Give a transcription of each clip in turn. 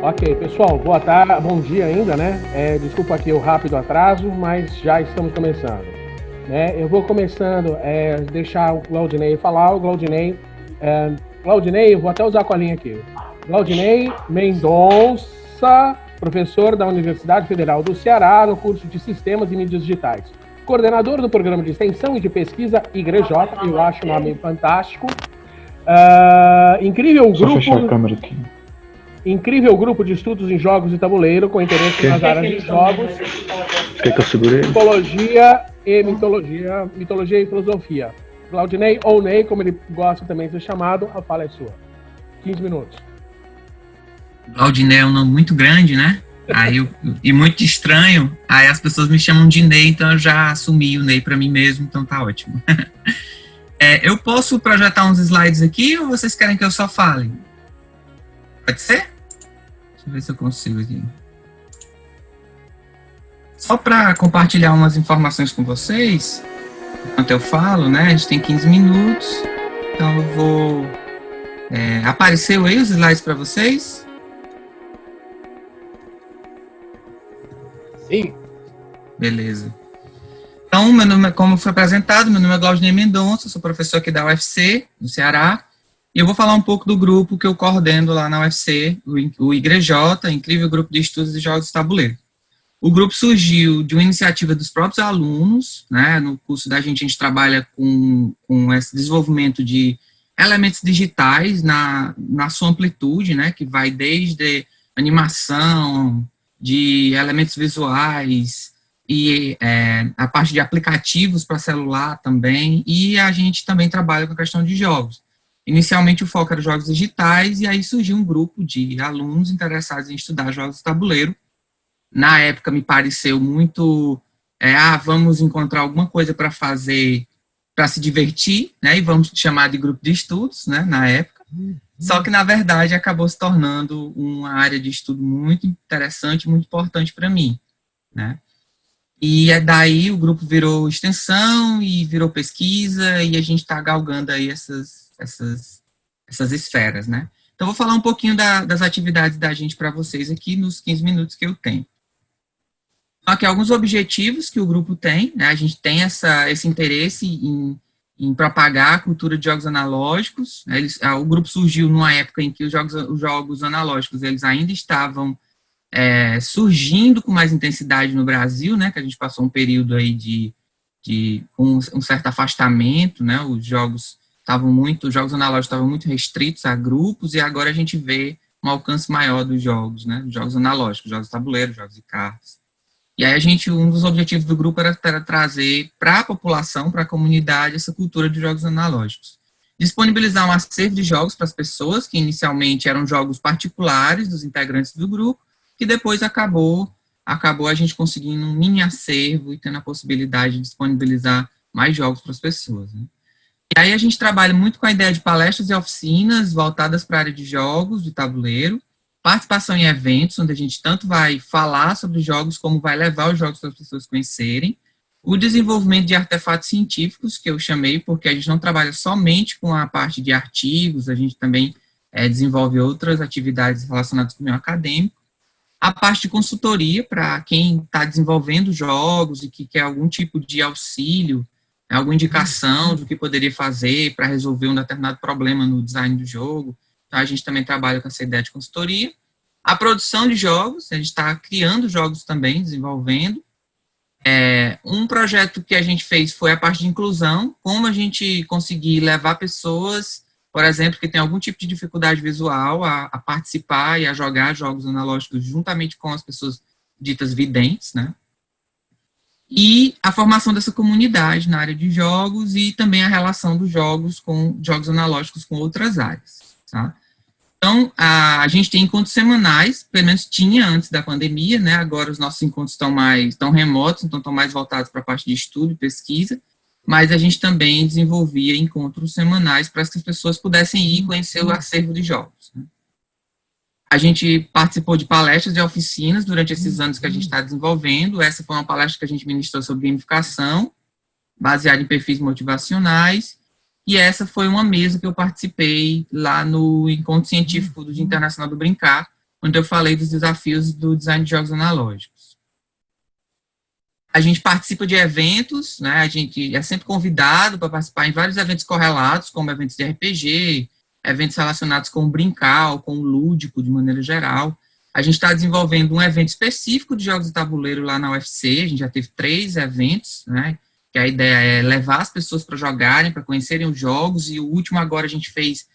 Ok, pessoal, boa tarde, bom dia ainda, né? Desculpa aqui o rápido atraso, mas já estamos começando. Né? Eu vou começando, deixar o Claudinei falar. O Claudinei, Claudinei, eu vou até usar a colinha aqui. Claudinei Mendonça, professor da Universidade Federal do Ceará, no curso de Sistemas e Mídias Digitais. Coordenador do programa de extensão e de pesquisa IGREJ, eu acho o nome fantástico. Incrível Só grupo. fechar a câmera aqui. Incrível grupo de estudos em jogos e tabuleiro, com interesse nas áreas de jogos, Quer que eu segure ele? psicologia e mitologia e filosofia. Claudinei, ou Ney, como ele gosta também de ser chamado, a fala é sua. 15 minutos. Claudinei é um nome muito grande, né? E muito estranho. Aí as pessoas me chamam de Ney, então eu já assumi o Ney para mim mesmo, então tá ótimo. Eu posso projetar uns slides aqui ou vocês querem que eu só fale? Pode ser? Deixa eu ver se eu consigo aqui. Só para compartilhar umas informações com vocês, enquanto eu falo, né? A gente tem 15 minutos, então eu vou... apareceu aí os slides para vocês? Sim. Beleza. Então, meu nome, como foi apresentado, meu nome é Claudinei Mendonça, sou professor aqui da UFC, no Ceará, e eu vou falar um pouco do grupo que eu coordeno lá na UFC, o IGREJ, Incrível Grupo de Estudos de Jogos de Tabuleiro. O grupo surgiu de uma iniciativa dos próprios alunos, né? No curso da gente, a gente trabalha com esse desenvolvimento de elementos digitais na sua amplitude, né? Que vai desde animação, de elementos visuais, e a parte de aplicativos para celular também, e a gente também trabalha com a questão de jogos. Inicialmente o foco era jogos digitais, e aí surgiu um grupo de alunos interessados em estudar jogos de tabuleiro. Na época me pareceu muito, vamos encontrar alguma coisa para fazer, para se divertir, né, e vamos chamar de grupo de estudos, né, na época. Só que, na verdade, acabou se tornando uma área de estudo muito interessante, muito importante para mim, né. E daí o grupo virou extensão e virou pesquisa, e a gente está galgando aí essas esferas, né. Então, vou falar um pouquinho das atividades da gente para vocês aqui nos 15 minutos que eu tenho. Aqui alguns objetivos que o grupo tem, né? A gente tem esse interesse em propagar a cultura de jogos analógicos. Né? O grupo surgiu numa época em que os jogos analógicos eles ainda estavam surgindo com mais intensidade no Brasil, né? Que a gente passou um período aí com um certo afastamento, né? Os jogos analógicos estavam muito restritos a grupos, e agora a gente vê um alcance maior dos jogos, né? Jogos analógicos, jogos de tabuleiro, jogos de cartas. E aí um dos objetivos do grupo era trazer para a população, para a comunidade, essa cultura de jogos analógicos. Disponibilizar um acervo de jogos para as pessoas, que inicialmente eram jogos particulares dos integrantes do grupo, que depois acabou a gente conseguindo um mini acervo e tendo a possibilidade de disponibilizar mais jogos para as pessoas. Né? E aí a gente trabalha muito com a ideia de palestras e oficinas voltadas para a área de jogos, de tabuleiro, participação em eventos, onde a gente tanto vai falar sobre jogos, como vai levar os jogos para as pessoas conhecerem, o desenvolvimento de artefatos científicos, que eu chamei, porque a gente não trabalha somente com a parte de artigos, a gente também desenvolve outras atividades relacionadas com o meio acadêmico, a parte de consultoria, para quem está desenvolvendo jogos e que quer algum tipo de auxílio, alguma indicação do que poderia fazer para resolver um determinado problema no design do jogo. Então, a gente também trabalha com essa ideia de consultoria. A produção de jogos, a gente está criando jogos também, desenvolvendo. Um projeto que a gente fez foi a parte de inclusão, como a gente conseguir levar pessoas, por exemplo, que tem algum tipo de dificuldade visual, a participar e a jogar jogos analógicos juntamente com as pessoas ditas videntes, né? E a formação dessa comunidade na área de jogos e também a relação dos jogos analógicos com outras áreas. Tá? Então, a gente tem encontros semanais, pelo menos tinha antes da pandemia, né? Agora os nossos encontros estão remotos, então estão mais voltados para a parte de estudo e pesquisa, mas a gente também desenvolvia encontros semanais para que as pessoas pudessem ir conhecer o acervo de jogos. Né? A gente participou de palestras e oficinas durante esses anos que a gente está desenvolvendo. Essa foi uma palestra que a gente ministrou sobre gamificação, baseada em perfis motivacionais, e essa foi uma mesa que eu participei lá no Encontro Científico do Dia Internacional do Brincar, onde eu falei dos desafios do design de jogos analógicos. A gente participa de eventos, né? A gente é sempre convidado para participar em vários eventos correlatos, como eventos de RPG, eventos relacionados com o brincar, com o lúdico, de maneira geral. A gente está desenvolvendo um evento específico de jogos de tabuleiro lá na UFC, a gente já teve 3 eventos, né? Que a ideia é levar as pessoas para jogarem, para conhecerem os jogos, e o último agora a gente fez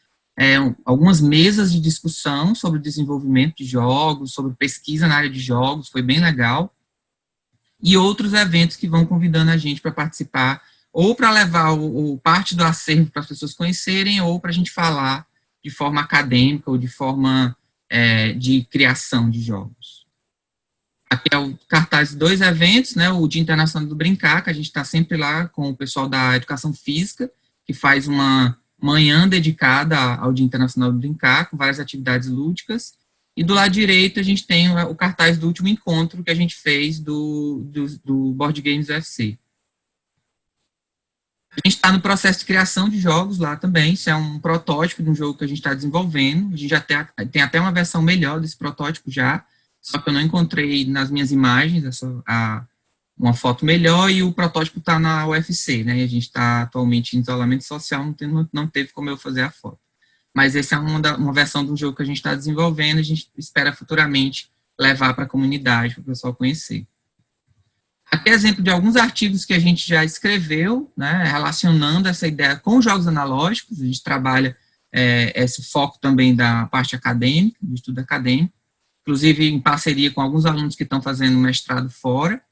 algumas mesas de discussão sobre o desenvolvimento de jogos, sobre pesquisa na área de jogos, foi bem legal. E outros eventos que vão convidando a gente para participar, ou para levar parte do acervo para as pessoas conhecerem, ou para a gente falar de forma acadêmica ou de forma de criação de jogos. Aqui é o cartaz de 2 eventos, né, o Dia Internacional do Brincar, que a gente está sempre lá com o pessoal da Educação Física, que faz uma manhã dedicada ao Dia Internacional do Brincar, com várias atividades lúdicas. E do lado direito a gente tem o cartaz do último encontro que a gente fez do Board Games UFC. A gente está no processo de criação de jogos lá também, isso é um protótipo de um jogo que a gente está desenvolvendo, a gente já tem até uma versão melhor desse protótipo já, só que eu não encontrei nas minhas imagens uma foto melhor, e o protótipo está na UFC, né, e a gente está atualmente em isolamento social, não teve como eu fazer a foto. Mas essa é uma versão de um jogo que a gente está desenvolvendo, a gente espera futuramente levar para a comunidade, para o pessoal conhecer. Aqui é exemplo de alguns artigos que a gente já escreveu, né, relacionando essa ideia com jogos analógicos, a gente trabalha esse foco também da parte acadêmica, do estudo acadêmico, inclusive em parceria com alguns alunos que estão fazendo mestrado fora.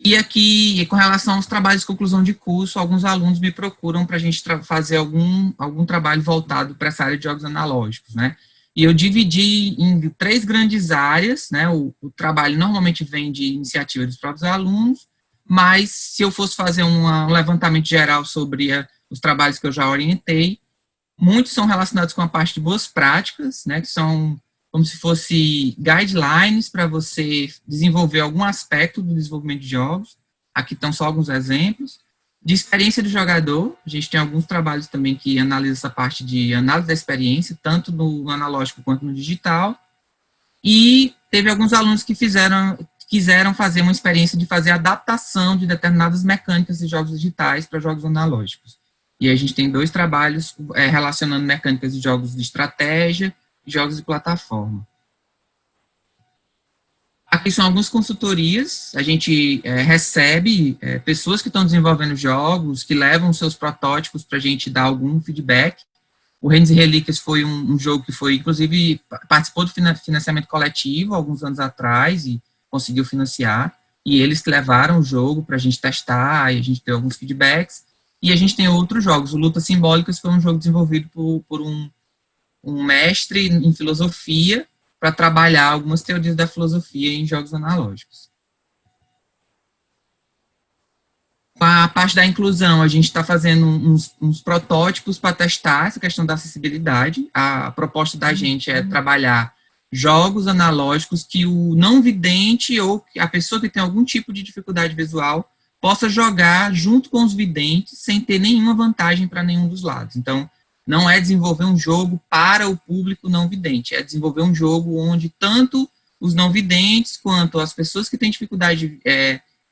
E aqui, com relação aos trabalhos de conclusão de curso, alguns alunos me procuram para a gente fazer algum trabalho voltado para essa área de jogos analógicos, né? E eu dividi em 3 grandes áreas, né? O trabalho normalmente vem de iniciativa dos próprios alunos, mas se eu fosse fazer um levantamento geral sobre os trabalhos que eu já orientei, muitos são relacionados com a parte de boas práticas, né? Que são como se fosse guidelines para você desenvolver algum aspecto do desenvolvimento de jogos. Aqui estão só alguns exemplos. De experiência do jogador, a gente tem alguns trabalhos também que analisam essa parte de análise da experiência, tanto no analógico quanto no digital. E teve alguns alunos que quiseram fazer uma experiência de fazer adaptação de determinadas mecânicas de jogos digitais para jogos analógicos. E a gente tem 2 trabalhos relacionando mecânicas de jogos de estratégia e jogos de plataforma. Aqui são algumas consultorias, a gente recebe pessoas que estão desenvolvendo jogos, que levam seus protótipos para a gente dar algum feedback. O Reinos e Relíquias foi um jogo que foi, inclusive, participou do financiamento coletivo alguns anos atrás e conseguiu financiar, e eles levaram o jogo para a gente testar, e a gente deu alguns feedbacks. E a gente tem outros jogos, o Lutas Simbólicas foi um jogo desenvolvido por um mestre em filosofia, para trabalhar algumas teorias da filosofia em jogos analógicos. Com a parte da inclusão, a gente está fazendo uns protótipos para testar essa questão da acessibilidade. A proposta da gente é trabalhar jogos analógicos que o não vidente ou a pessoa que tem algum tipo de dificuldade visual possa jogar junto com os videntes sem ter nenhuma vantagem para nenhum dos lados. Então, não é desenvolver um jogo para o público não vidente, é desenvolver um jogo onde tanto os não videntes quanto as pessoas que têm dificuldade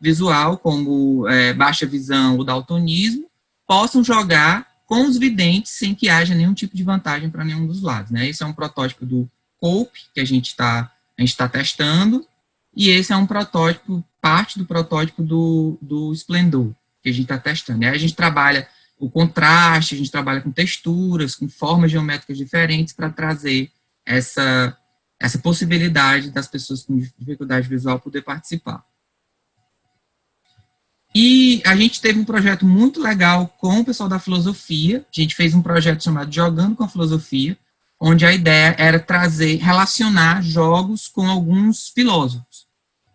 visual, como baixa visão ou daltonismo, possam jogar com os videntes sem que haja nenhum tipo de vantagem para nenhum dos lados, né? Esse é um protótipo do Cope, que a gente está testando, e esse é um protótipo, parte do protótipo do Splendor, que a gente está testando. E aí a gente trabalha o contraste, a gente trabalha com texturas, com formas geométricas diferentes para trazer essa possibilidade das pessoas com dificuldade visual poder participar. E a gente teve um projeto muito legal com o pessoal da filosofia, a gente fez um projeto chamado Jogando com a Filosofia, onde a ideia era relacionar jogos com alguns filósofos.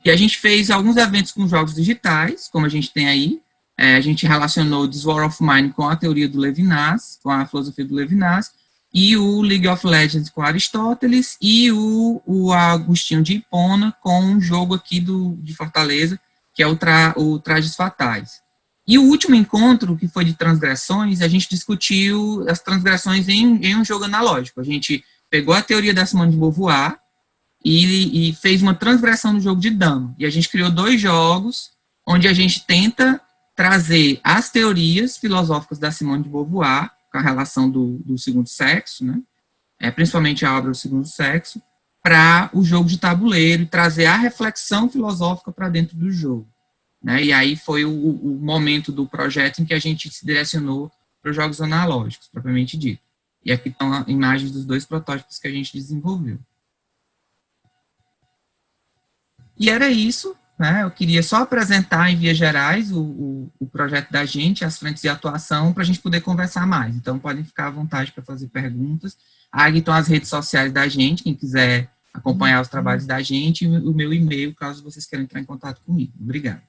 E a gente fez alguns eventos com jogos digitais, como a gente tem aí. A gente relacionou This War of Mine com a teoria do Levinas, com a filosofia do Levinas, e o League of Legends com Aristóteles, e o Agostinho de Hipona com um jogo aqui de Fortaleza, que é o Trajes Fatais. E o último encontro, que foi de transgressões, a gente discutiu as transgressões em um jogo analógico. A gente pegou a teoria da Simone de Beauvoir e fez uma transgressão no jogo de dama. E a gente criou 2 jogos onde a gente tenta trazer as teorias filosóficas da Simone de Beauvoir, com a relação do segundo sexo, né? Principalmente a obra do segundo sexo, para o jogo de tabuleiro e trazer a reflexão filosófica para dentro do jogo. Né? E aí foi o momento do projeto em que a gente se direcionou para os jogos analógicos, propriamente dito. E aqui estão imagens dos 2 protótipos que a gente desenvolveu. E era isso, né? Eu queria só apresentar em vias gerais o projeto da gente, as frentes de atuação, para a gente poder conversar mais. Então, podem ficar à vontade para fazer perguntas. Aqui estão as redes sociais da gente, quem quiser acompanhar os trabalhos da gente, e o meu e-mail, caso vocês queiram entrar em contato comigo. Obrigado.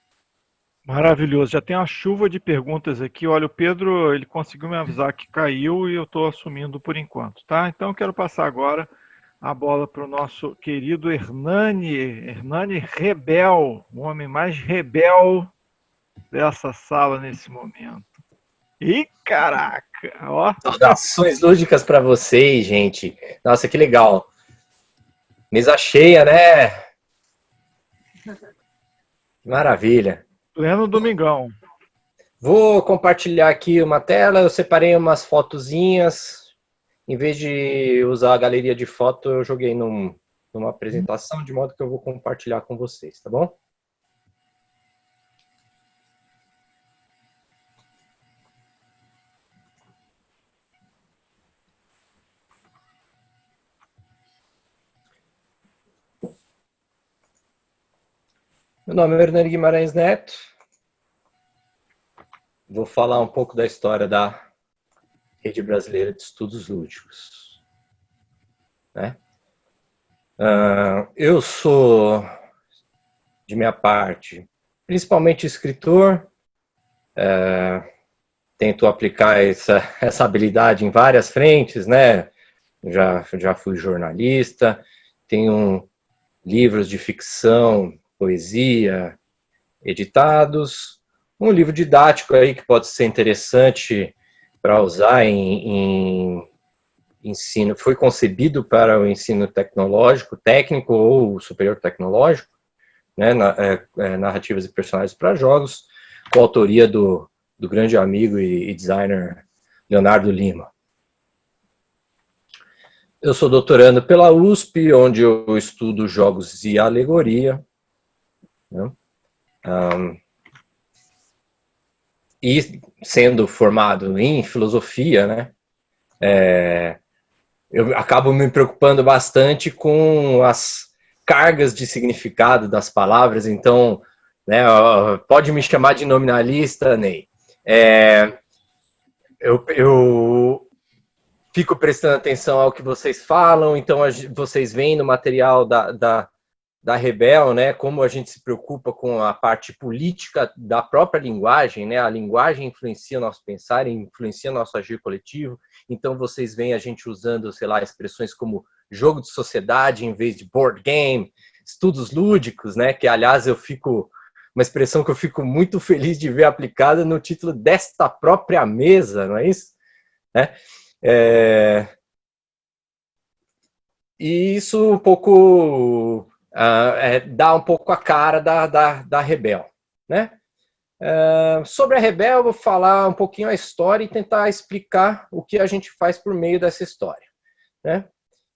Maravilhoso. Já tem uma chuva de perguntas aqui. Olha, o Pedro, ele conseguiu me avisar que caiu e eu estou assumindo por enquanto, tá? Então, eu quero passar agora a bola para o nosso querido Hernani Rebel, o homem mais rebel dessa sala nesse momento. Ih, caraca! Ó. Saudações lúdicas para vocês, gente. Nossa, que legal. Mesa cheia, né? Maravilha. Pleno domingão. Vou compartilhar aqui uma tela. Eu separei umas fotozinhas. Em vez de usar a galeria de foto, eu joguei numa apresentação, de modo que eu vou compartilhar com vocês, tá bom? Meu nome é Hernani Guimarães Neto. Vou falar um pouco da história da Rede Brasileira de Estudos Lúdicos. Né? Eu sou, de minha parte, principalmente escritor. Tento aplicar essa habilidade em várias frentes, né? Já fui jornalista, tenho livros de ficção, poesia editados, um livro didático aí que pode ser interessante para usar em ensino, foi concebido para o ensino tecnológico, técnico ou superior tecnológico, né, narrativas e personagens para jogos, com a autoria do grande amigo e designer Leonardo Lima. Eu sou doutorando pela USP, onde eu estudo jogos e alegoria, né? E sendo formado em filosofia, né, eu acabo me preocupando bastante com as cargas de significado das palavras, então, né, pode me chamar de nominalista, Ney. Eu fico prestando atenção ao que vocês falam, então vocês veem no material da Rebel, né, como a gente se preocupa com a parte política da própria linguagem, né, a linguagem influencia o nosso pensar, influencia o nosso agir coletivo, então vocês veem a gente usando, sei lá, expressões como jogo de sociedade em vez de board game, estudos lúdicos, né, que aliás uma expressão que eu fico muito feliz de ver aplicada no título desta própria mesa, não é isso? Né? E isso um pouco... dá um pouco a cara da Rebel, né? Sobre a Rebel, eu vou falar um pouquinho a história e tentar explicar o que a gente faz por meio dessa história, né?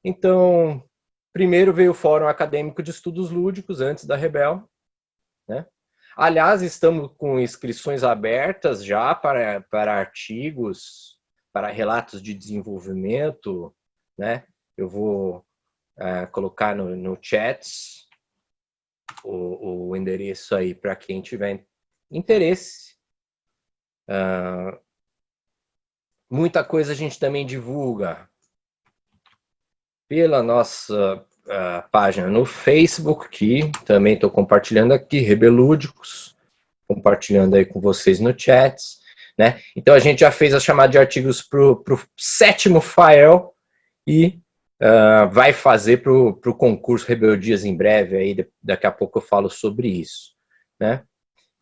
Então, primeiro veio o Fórum Acadêmico de Estudos Lúdicos, antes da Rebel, né? Aliás, estamos com inscrições abertas já para artigos, para relatos de desenvolvimento, né? Eu vou colocar no chat o endereço aí para quem tiver interesse. Muita coisa a gente também divulga pela nossa página no Facebook, que também estou compartilhando aqui, Rebelúdicos, compartilhando aí com vocês no chat, né? Então a gente já fez a chamada de artigos para o 7º FAEL e vai fazer para o concurso Rebeldias em breve, aí daqui a pouco eu falo sobre isso, né?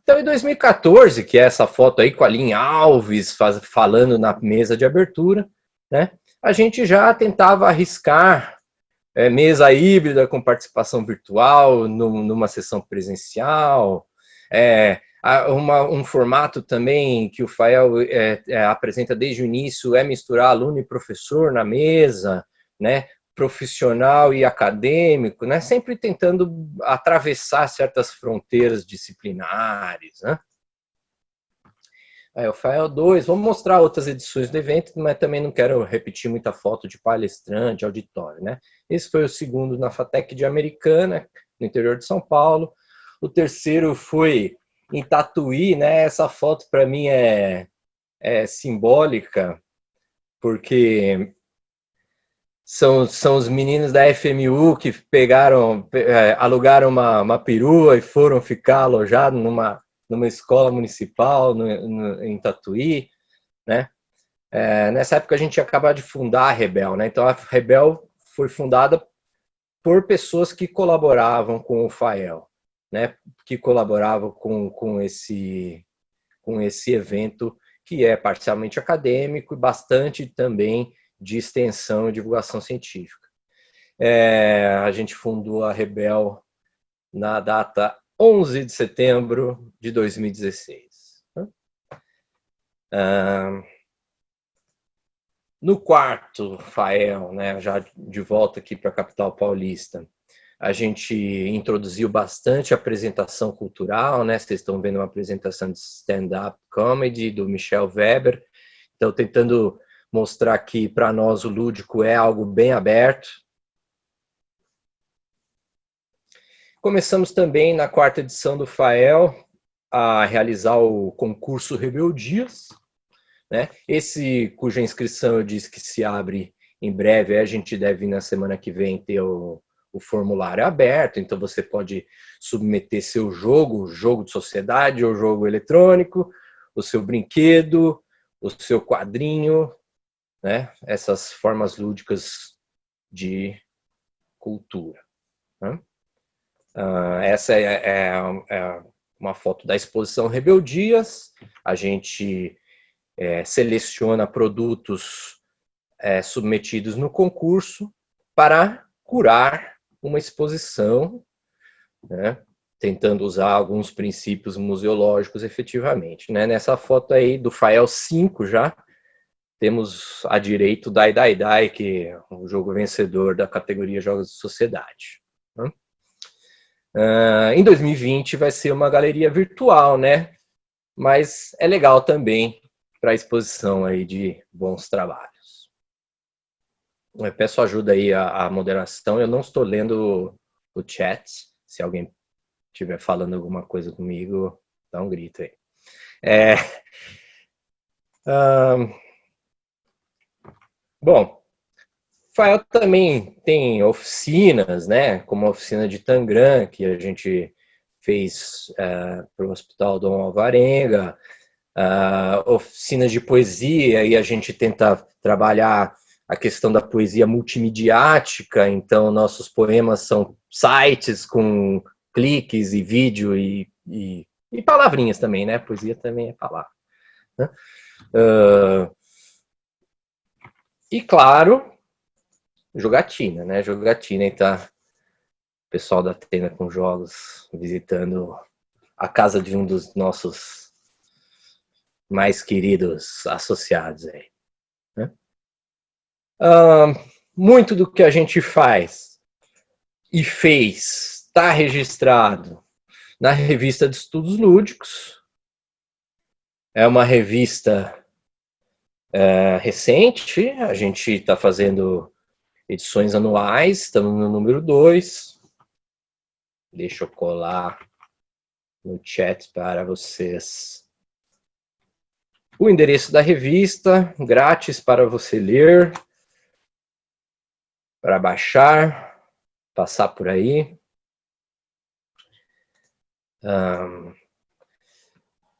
Então, em 2014, que é essa foto aí com a Lin Alves falando na mesa de abertura, né? a gente já tentava arriscar mesa híbrida com participação virtual numa sessão presencial, um formato também que o Fael apresenta desde o início é misturar aluno e professor na mesa, né? Profissional e acadêmico, né? Sempre tentando atravessar certas fronteiras disciplinares, né? O Fael 2, vamos mostrar outras edições do evento, mas também não quero repetir muita foto de palestrante, auditório, né? Esse foi o segundo na FATEC de Americana, no interior de São Paulo. O terceiro foi em Tatuí, né? Essa foto para mim é simbólica, porque são os meninos da FMU que alugaram uma perua e foram ficar alojados numa escola municipal em Tatuí, né? Nessa época a gente tinha acabado de fundar a Rebel, né? Então a Rebel foi fundada por pessoas que colaboravam com o Fael, né? Que colaboravam com esse evento que é parcialmente acadêmico e bastante também de extensão e divulgação científica. A gente fundou a Rebel na data 11 de setembro de 2016. No quarto Fael, né, já de volta aqui para a capital paulista, a gente introduziu bastante apresentação cultural, né? Vocês estão vendo uma apresentação de stand-up comedy do Michel Weber. Então, tentando mostrar que para nós o lúdico é algo bem aberto. Começamos também na quarta edição do Fael a realizar o concurso Rebeldias, né? Esse cuja inscrição eu disse que se abre em breve, a gente deve na semana que vem ter o formulário aberto, então você pode submeter seu jogo de sociedade ou jogo eletrônico, o seu brinquedo, o seu quadrinho, né? Essas formas lúdicas de cultura, né? Essa é uma foto da exposição Rebeldias. A gente seleciona produtos submetidos no concurso para curar uma exposição, né? Tentando usar alguns princípios museológicos efetivamente, né? Nessa foto aí do Fael 5 já, temos à direita o Dai Dai Dai, que é o jogo vencedor da categoria Jogos de Sociedade, né? Em 2020 vai ser uma galeria virtual, né? Mas é legal também para a exposição aí de bons trabalhos. Eu peço ajuda aí à moderação, eu não estou lendo o chat, se alguém estiver falando alguma coisa comigo, dá um grito aí. Bom, Fael também tem oficinas, né, como a oficina de Tangram, que a gente fez para o Hospital Dom Alvarenga, oficinas de poesia, e a gente tenta trabalhar a questão da poesia multimediática, então nossos poemas são sites com cliques e vídeo e palavrinhas também, né, poesia também é palavra, né? E claro, jogatina, né? Jogatina, e tá o pessoal da Atena com Jogos visitando a casa de um dos nossos mais queridos associados aí, né? Muito do que a gente faz e fez está registrado na Revista de Estudos Lúdicos. É uma revista recente, a gente está fazendo edições anuais, estamos no número 2. Deixa eu colar no chat para vocês o endereço da revista, grátis para você ler, para baixar, passar por aí.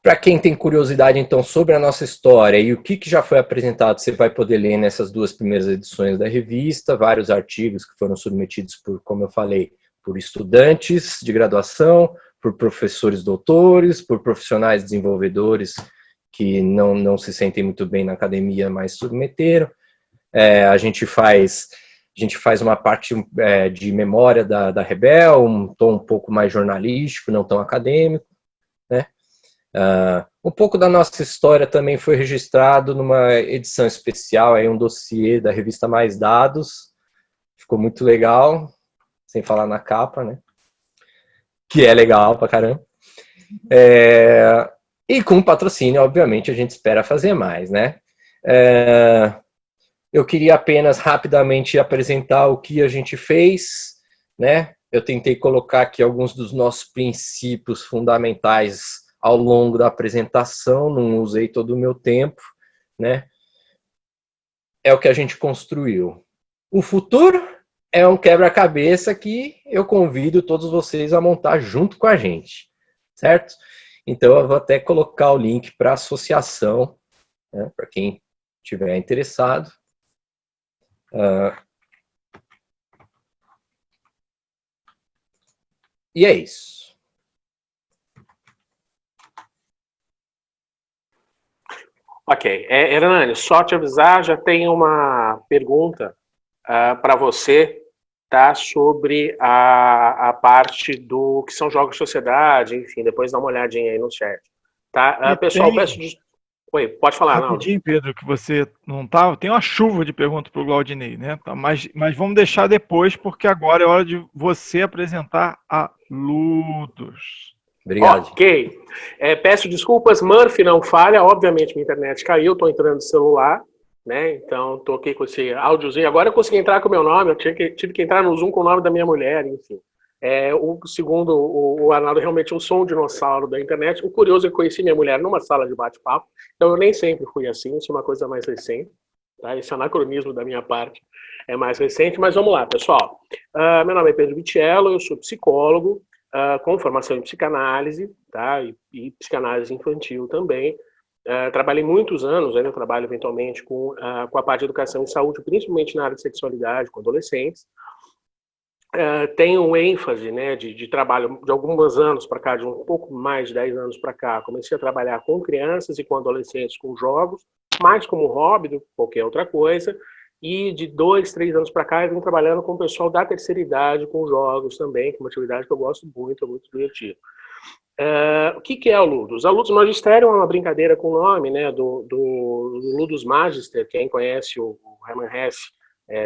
Para quem tem curiosidade, então, sobre a nossa história e o que já foi apresentado, você vai poder ler nessas 2 primeiras edições da revista, vários artigos que foram submetidos por, como eu falei, por estudantes de graduação, por professores doutores, por profissionais desenvolvedores que não se sentem muito bem na academia, mas submeteram. A gente faz uma parte de memória da Rebel, um tom um pouco mais jornalístico, não tão acadêmico, né? Um pouco da nossa história também foi registrado numa edição especial, um dossiê da revista Mais Dados, ficou muito legal, sem falar na capa, né? Que é legal pra caramba. E com patrocínio, obviamente, a gente espera fazer mais, né? Eu queria apenas rapidamente apresentar o que a gente fez, né? Eu tentei colocar aqui alguns dos nossos princípios fundamentais ao longo da apresentação, não usei todo o meu tempo, né? É o que a gente construiu. O futuro é um quebra-cabeça que eu convido todos vocês a montar junto com a gente, certo? Então eu vou até colocar o link para a associação, né, para quem estiver interessado. E é isso. Ok. Hernani, só te avisar, já tem uma pergunta para você, tá? Sobre a parte do que são jogos de sociedade, enfim, depois dá uma olhadinha aí no chat. Tá? Pessoal, peço de... Oi, pode falar, não. Rapidinho, Pedro, que você não estava. Tem uma chuva de perguntas para o Glaudinei, né? Mas vamos deixar depois, porque agora é hora de você apresentar a Ludus. Obrigado. Ok. Peço desculpas, Murphy não falha, obviamente minha internet caiu, estou entrando no celular, né? Então estou aqui com esse áudiozinho. Agora eu consegui entrar com o meu nome, eu tive que entrar no Zoom com o nome da minha mulher, enfim. Segundo o Arnaldo, realmente eu sou um dinossauro da internet. O curioso é que eu conheci minha mulher numa sala de bate-papo, então eu nem sempre fui assim, isso é uma coisa mais recente. Tá? Esse anacronismo da minha parte é mais recente, mas vamos lá, pessoal. Meu nome é Pedro Vitiello, eu sou psicólogo, com formação em psicanálise, tá? E psicanálise infantil também. Trabalhei muitos anos, ainda trabalho eventualmente com a parte de educação e saúde, principalmente na área de sexualidade, com adolescentes. Tenho um ênfase, né, de trabalho de alguns anos para cá, de um pouco mais de 10 anos para cá, comecei a trabalhar com crianças e com adolescentes com jogos, mais como hobby do que qualquer outra coisa, e de 2, 3 anos para cá eu venho trabalhando com o pessoal da terceira idade, com jogos também, que é uma atividade que eu gosto muito, é muito divertido. O que é o Ludus? A Ludus Magisterium é uma brincadeira com o nome, né, do Ludus Magister. Quem conhece o Hermann Hesse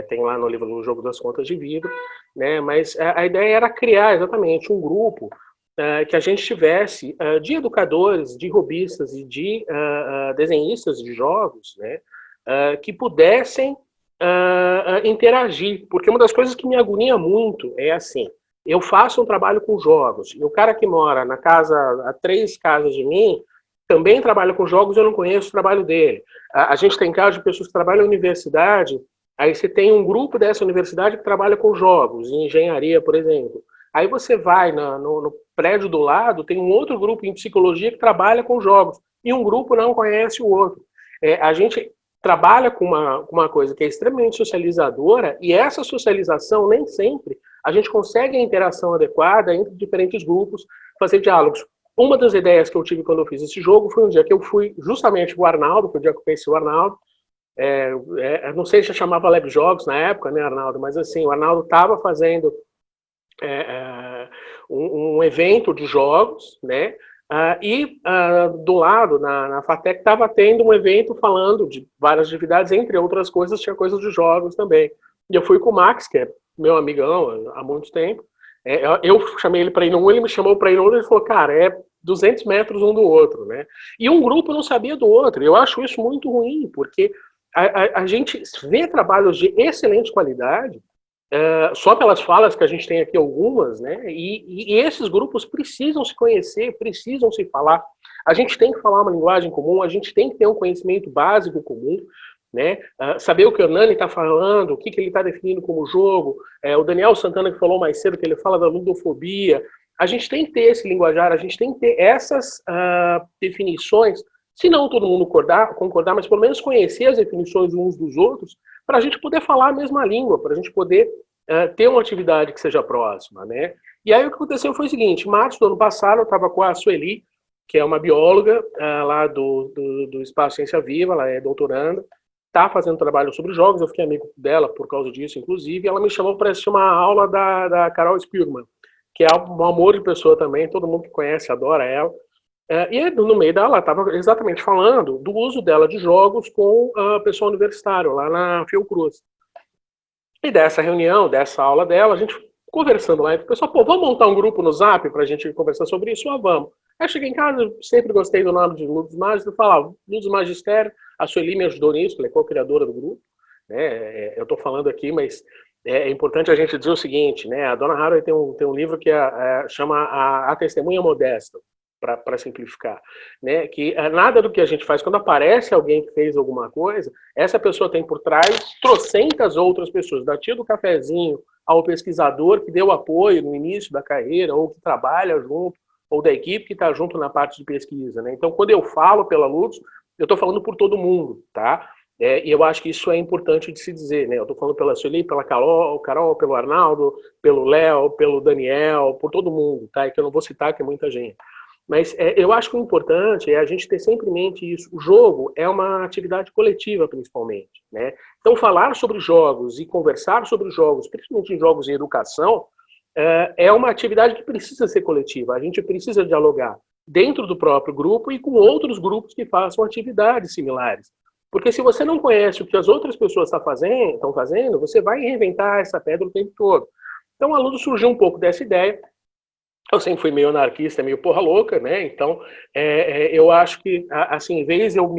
tem lá no livro do Jogo das Contas de Vidro, né, mas a ideia era criar exatamente um grupo que a gente tivesse de educadores, de hobbyistas e de desenhistas de jogos, né, que pudessem interagir, porque uma das coisas que me agonia muito é assim, eu faço um trabalho com jogos, e o cara que mora na casa, a 3 casas de mim, também trabalha com jogos, eu não conheço o trabalho dele. A gente tem casos de pessoas que trabalham na universidade, aí você tem um grupo dessa universidade que trabalha com jogos, em engenharia, por exemplo. Aí você vai no prédio do lado, tem um outro grupo em psicologia que trabalha com jogos, e um grupo não conhece o outro. A gente trabalha com uma coisa que é extremamente socializadora, e essa socialização, nem sempre, a gente consegue a interação adequada entre diferentes grupos, fazer diálogos. Uma das ideias que eu tive quando eu fiz esse jogo foi um dia que eu fui justamente com o Arnaldo, foi o dia que eu conheci o Arnaldo, não sei se já chamava Lab Jogos na época, né, Arnaldo, mas assim, o Arnaldo estava fazendo um evento de jogos, né, do lado, na FATEC, estava tendo um evento falando de várias atividades, entre outras coisas, tinha coisas de jogos também. E eu fui com o Max, que é meu amigão há muito tempo. Eu chamei ele para ir num, ele me chamou para ir no outro, ele falou, cara, 200 metros um do outro, né? E um grupo não sabia do outro. Eu acho isso muito ruim, porque a gente vê trabalhos de excelente qualidade, só pelas falas que a gente tem aqui algumas, né? E esses grupos precisam se conhecer, precisam se falar. A gente tem que falar uma linguagem comum, a gente tem que ter um conhecimento básico comum, né? Saber o que o Hernani está falando, o que ele está definindo como jogo. O Daniel Santana que falou mais cedo que ele fala da ludofobia. A gente tem que ter esse linguajar, a gente tem que ter essas definições. Se não todo mundo concordar, mas pelo menos conhecer as definições uns dos outros, para a gente poder falar a mesma língua, para a gente poder ter uma atividade que seja próxima, né? E aí o que aconteceu foi o seguinte, em março do ano passado eu estava com a Sueli, que é uma bióloga lá do Espaço Ciência Viva, ela é doutoranda, está fazendo trabalho sobre jogos, eu fiquei amigo dela por causa disso, inclusive, e ela me chamou para assistir uma aula da Carol Spielman, que é um amor de pessoa também, todo mundo que conhece adora ela. E no meio dela, ela estava exatamente falando do uso dela de jogos com a pessoal universitário, lá na Fiocruz. E dessa reunião, dessa aula dela, a gente conversando lá, e o pessoal, pô, vamos montar um grupo no Zap para a gente conversar sobre isso? Vamos. Aí eu cheguei em casa, sempre gostei do nome de Ludus Magis, eu falava, Ludus Magistério, a Sueli me ajudou nisso, ela é co-criadora do grupo, né? Eu estou falando aqui, mas é importante a gente dizer o seguinte, né? A Donna Haraway tem um livro que chama a Testemunha Modesta, para simplificar, né? Que nada do que a gente faz, quando aparece alguém que fez alguma coisa, essa pessoa tem por trás trocentas outras pessoas, da tia do cafezinho ao pesquisador que deu apoio no início da carreira, ou que trabalha junto, ou da equipe que está junto na parte de pesquisa, né? Então, quando eu falo pela Ludus, eu estou falando por todo mundo, tá? E eu acho que isso é importante de se dizer, né? Eu estou falando pela Sueli, pela Carol, pelo Arnaldo, pelo Léo, pelo Daniel, por todo mundo, tá? E que eu não vou citar, que é muita gente. Mas eu acho que o importante é a gente ter sempre em mente isso. O jogo é uma atividade coletiva, principalmente, né? Então, falar sobre jogos e conversar sobre jogos, principalmente em jogos em educação, é uma atividade que precisa ser coletiva. A gente precisa dialogar dentro do próprio grupo e com outros grupos que façam atividades similares. Porque se você não conhece o que as outras pessoas estão fazendo, você vai reinventar essa pedra o tempo todo. Então, a Ludus surgiu um pouco dessa ideia. Eu sempre fui meio anarquista, meio porra louca, né? Então, eu acho que, assim, em vez de eu vou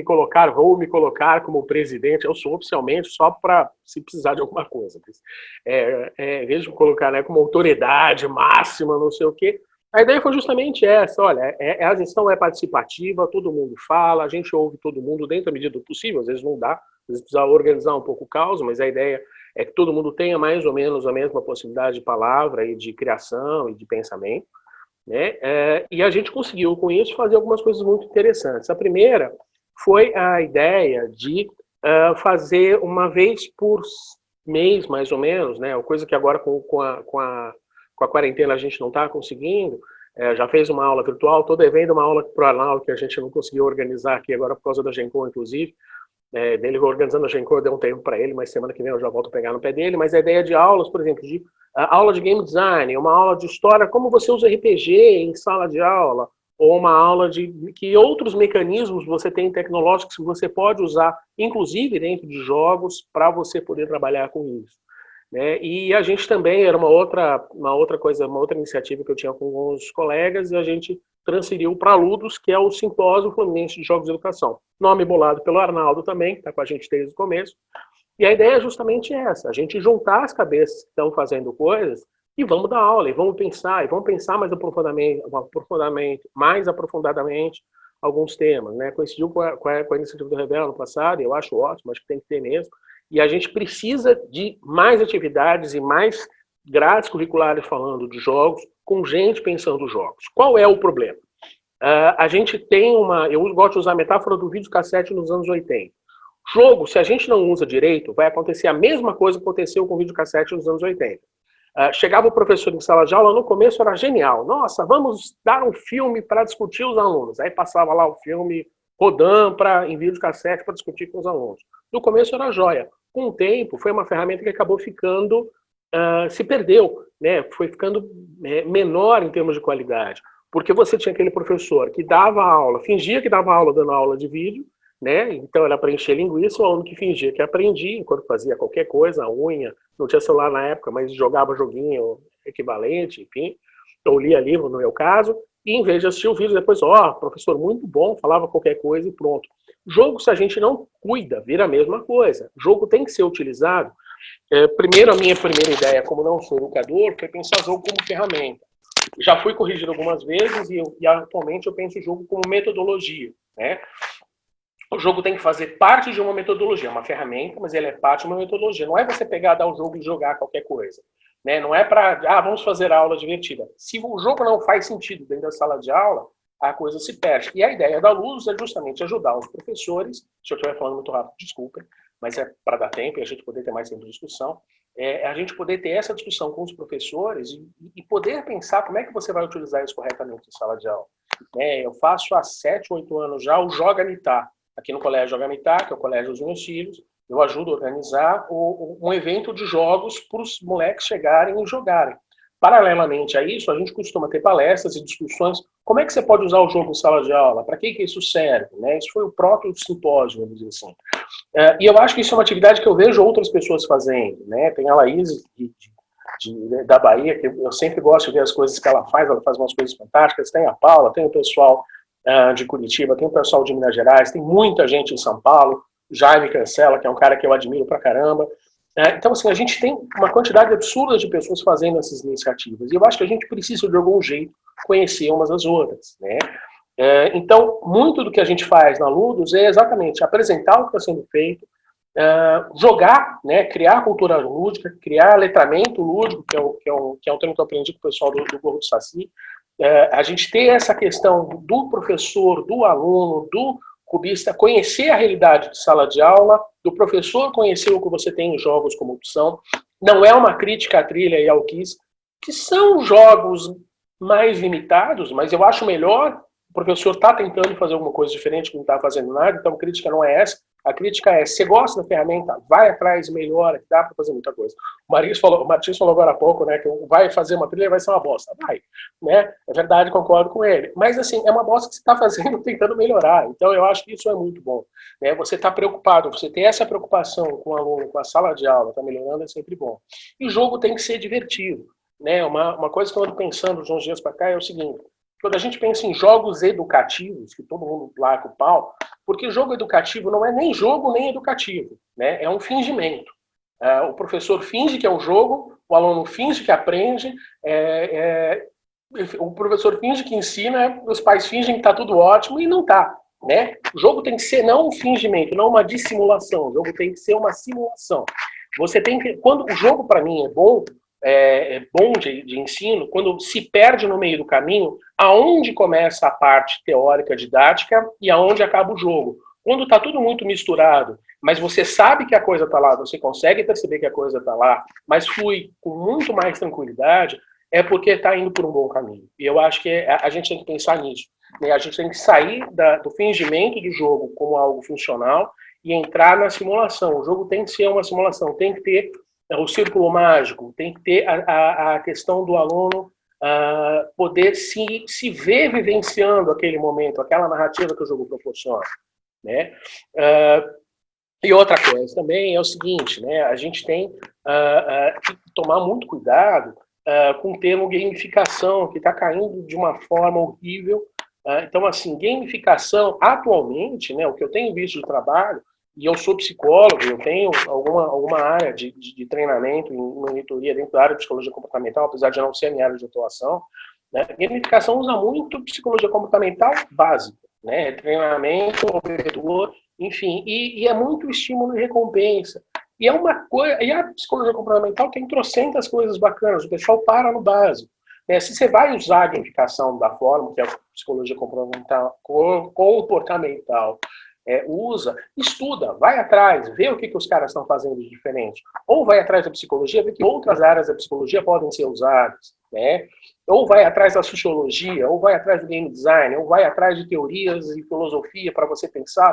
me colocar como presidente, eu sou oficialmente só para se precisar de alguma coisa. Em vez de me colocar, né, como autoridade máxima, não sei o quê, a ideia foi justamente essa. Olha, a gestão é participativa, todo mundo fala, a gente ouve todo mundo dentro da medida do possível, às vezes não dá, às vezes precisa organizar um pouco o caos, mas a ideia é que todo mundo tenha mais ou menos a mesma possibilidade de palavra e de criação e de pensamento, né? E a gente conseguiu, com isso, fazer algumas coisas muito interessantes. A primeira foi a ideia de fazer uma vez por mês, mais ou menos, né? Coisa que agora com a quarentena a gente não está conseguindo. Já fez uma aula virtual, estou devendo uma aula para o Arnaldo, que a gente não conseguiu organizar aqui agora por causa da GenCon, inclusive. Dele organizando a GenCon, deu um tempo para ele, mas semana que vem eu já volto a pegar no pé dele. Mas a ideia de aulas, por exemplo, de aula de game design, uma aula de história, como você usa RPG em sala de aula, ou uma aula de que outros mecanismos você tem tecnológicos que você pode usar, inclusive dentro de jogos, para você poder trabalhar com isso, né? E a gente também, era uma outra iniciativa que eu tinha com os colegas, e a gente transferiu para a Ludus, que é o Simpósio Fluminense de Jogos de Educação. Nome bolado pelo Arnaldo também, que está com a gente desde o começo. E a ideia é justamente essa, a gente juntar as cabeças que estão fazendo coisas e vamos dar aula, e vamos pensar mais aprofundadamente alguns temas, né? Coincidiu com a iniciativa do Rebelo no passado, e eu acho ótimo, acho que tem que ter mesmo. E a gente precisa de mais atividades e mais grades curriculares falando de jogos, com gente pensando jogos. Qual é o problema? A gente tem eu gosto de usar a metáfora do videocassete nos anos 80. Jogo, se a gente não usa direito, vai acontecer a mesma coisa que aconteceu com o videocassete nos anos 80. Chegava o professor em sala de aula, no começo era genial. Nossa, vamos dar um filme para discutir os alunos. Aí passava lá o filme rodando em videocassete para discutir com os alunos. No começo era joia. Com o tempo, foi uma ferramenta que acabou ficando, se perdeu, né? Foi ficando menor em termos de qualidade. Porque você tinha aquele professor que dava aula, fingia que dava aula dando aula de vídeo, né? Então era para encher linguiça, o aluno que fingia que aprendia enquanto fazia qualquer coisa, a unha, não tinha celular na época, mas jogava joguinho equivalente, enfim, ou lia livro no meu caso, e em vez de assistir o vídeo, depois, professor muito bom, falava qualquer coisa e pronto. Jogo, se a gente não cuida, vira a mesma coisa. Jogo tem que ser utilizado. Primeiro, a minha primeira ideia, como não sou educador, foi pensar jogo como ferramenta. Já fui corrigido algumas vezes e atualmente eu penso o jogo como metodologia, né? O jogo tem que fazer parte de uma metodologia, uma ferramenta, mas ele é parte de uma metodologia. Não é você pegar, dar o jogo e jogar qualquer coisa, né? Não é para, vamos fazer aula divertida. Se o jogo não faz sentido dentro da sala de aula, a coisa se perde. E a ideia da Ludus é justamente ajudar os professores, se eu estiver falando muito rápido, desculpem, mas é para dar tempo e a gente poder ter mais tempo de discussão, a gente poder ter essa discussão com os professores e poder pensar como é que você vai utilizar isso corretamente em sala de aula. Eu faço há 7, 8 anos já o Joga Mitá, aqui no Colégio Joga Mitá, que é o colégio dos meus filhos, Eu ajudo a organizar um evento de jogos para os moleques chegarem e jogarem. Paralelamente a isso, a gente costuma ter palestras e discussões. Como é que você pode usar o jogo em sala de aula? Para que isso serve? Né? Isso foi o próprio simpósio, vamos dizer assim. E eu acho que isso é uma atividade que eu vejo outras pessoas fazendo. Né? Tem a Laís da Bahia, que eu sempre gosto de ver as coisas que ela faz umas coisas fantásticas. Tem a Paula, tem o pessoal de Curitiba, tem o pessoal de Minas Gerais, tem muita gente em São Paulo. Jaime Cancela, que é um cara que eu admiro pra caramba. Então, assim, a gente tem uma quantidade absurda de pessoas fazendo essas iniciativas. E eu acho que a gente precisa, de algum jeito, conhecer umas às outras, né? Então, muito do que a gente faz na Ludus é exatamente apresentar o que está sendo feito, jogar, né, criar cultura lúdica, criar letramento lúdico, que é um termo que eu aprendi com o pessoal do Gorro do Saci. A gente ter essa questão do professor, do aluno, do cubista, conhecer a realidade de sala de aula, do professor conhecer o que você tem em jogos como opção. Não é uma crítica à trilha e ao KISS, que são jogos mais limitados, mas eu acho melhor o professor está tentando fazer alguma coisa diferente, que não está fazendo nada, então a crítica não é essa. A crítica é, você gosta da ferramenta, vai atrás, melhora, que dá para fazer muita coisa. O Martins falou agora há pouco, né, que vai fazer uma trilha vai ser uma bosta. Vai, né? É verdade, concordo com ele. Mas, assim, é uma bosta que você está fazendo, tentando melhorar. Então, eu acho que isso é muito bom. Né? Você está preocupado, você tem essa preocupação com o aluno, com a sala de aula, está melhorando, é sempre bom. E o jogo tem que ser divertido. Né? Uma coisa que eu ando pensando de uns dias para cá é o seguinte: quando a gente pensa em jogos educativos, que todo mundo placa o pau, porque jogo educativo não é nem jogo nem educativo, né? É um fingimento. O professor finge que é um jogo, o aluno finge que aprende, o professor finge que ensina, os pais fingem que está tudo ótimo e não está. Né? O jogo tem que ser não um fingimento, não uma dissimulação, o jogo tem que ser uma simulação. Você tem que, quando o jogo para mim é bom de ensino, quando se perde no meio do caminho, aonde começa a parte teórica, didática e aonde acaba o jogo. Quando está tudo muito misturado, mas você sabe que a coisa está lá, você consegue perceber que a coisa está lá, mas flui com muito mais tranquilidade, é porque está indo por um bom caminho. E eu acho que a gente tem que pensar nisso. Né? A gente tem que sair do fingimento do jogo como algo funcional e entrar na simulação. O jogo tem que ser uma simulação, tem que ter o círculo mágico, tem que ter a questão do aluno poder se ver vivenciando aquele momento, aquela narrativa que o jogo proporciona. Né? E outra coisa também é o seguinte, né? A gente tem que tomar muito cuidado com o termo gamificação, que está caindo de uma forma horrível. Então, assim, gamificação, atualmente, né, o que eu tenho visto de trabalho, e eu sou psicólogo, eu tenho alguma área de treinamento em monitoria dentro da área de psicologia comportamental, apesar de não ser a minha área de atuação, né? Gamificação usa muito psicologia comportamental básica, né? Treinamento, operador, enfim, e é muito estímulo e recompensa. E é uma coisa, e a psicologia comportamental tem trocentas coisas bacanas, o pessoal para no básico. Né? Se você vai usar a gamificação da forma que a psicologia comportamental usa, estuda, vai atrás, vê o que os caras estão fazendo de diferente. Ou vai atrás da psicologia, vê que outras áreas da psicologia podem ser usadas, né? Ou vai atrás da sociologia, ou vai atrás do game design, ou vai atrás de teorias e filosofia para você pensar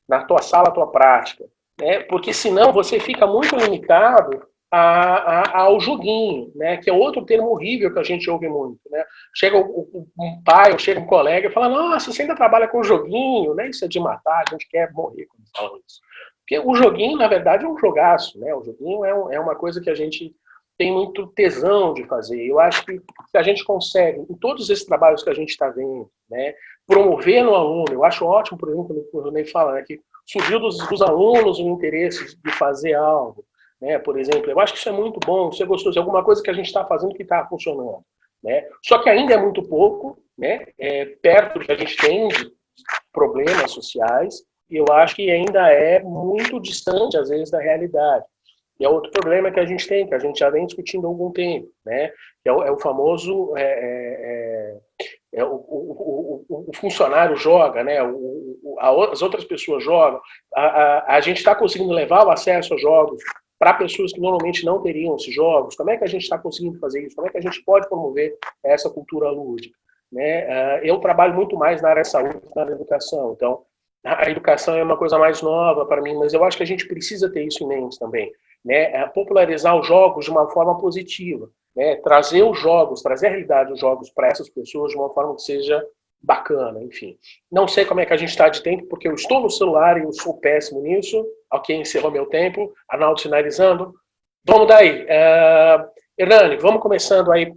na tua sala, a tua prática. Né? Porque senão você fica muito limitado ao joguinho, né? Que é outro termo horrível que a gente ouve muito. Né? Chega um pai ou chega um colega e fala: nossa, você ainda trabalha com joguinho, né? Isso é de matar, a gente quer morrer quando fala isso. Porque o joguinho, na verdade, é um jogaço. Né? O joguinho é uma coisa que a gente tem muito tesão de fazer. Eu acho que se a gente consegue, em todos esses trabalhos que a gente está vendo, né, promover no aluno, eu acho ótimo, por exemplo, quando o Ney fala, né, que surgiu dos alunos o interesse de fazer algo. Né, por exemplo, eu acho que isso é muito bom, isso é gostoso, é alguma coisa que a gente está fazendo que está funcionando. Né? Só que ainda é muito pouco, né, perto do que a gente tem de problemas sociais, e eu acho que ainda é muito distante, às vezes, da realidade. E é outro problema que a gente tem, que a gente já vem discutindo há algum tempo, né, que é o famoso o funcionário joga, né, as outras pessoas jogam, a gente está conseguindo levar o acesso a jogos para pessoas que normalmente não teriam esses jogos. Como é que a gente está conseguindo fazer isso? Como é que a gente pode promover essa cultura lúdica? Né? Eu trabalho muito mais na área da saúde que na área da educação. Então, a educação é uma coisa mais nova para mim, mas eu acho que a gente precisa ter isso em mente também, né? Popularizar os jogos de uma forma positiva, né? Trazer os jogos, trazer a realidade dos jogos para essas pessoas de uma forma que seja bacana, enfim. Não sei como é que a gente está de tempo, porque eu estou no celular e eu sou péssimo nisso. Ok, encerrou meu tempo. Arnaldo finalizando. Vamos daí. Hernani, vamos começando aí,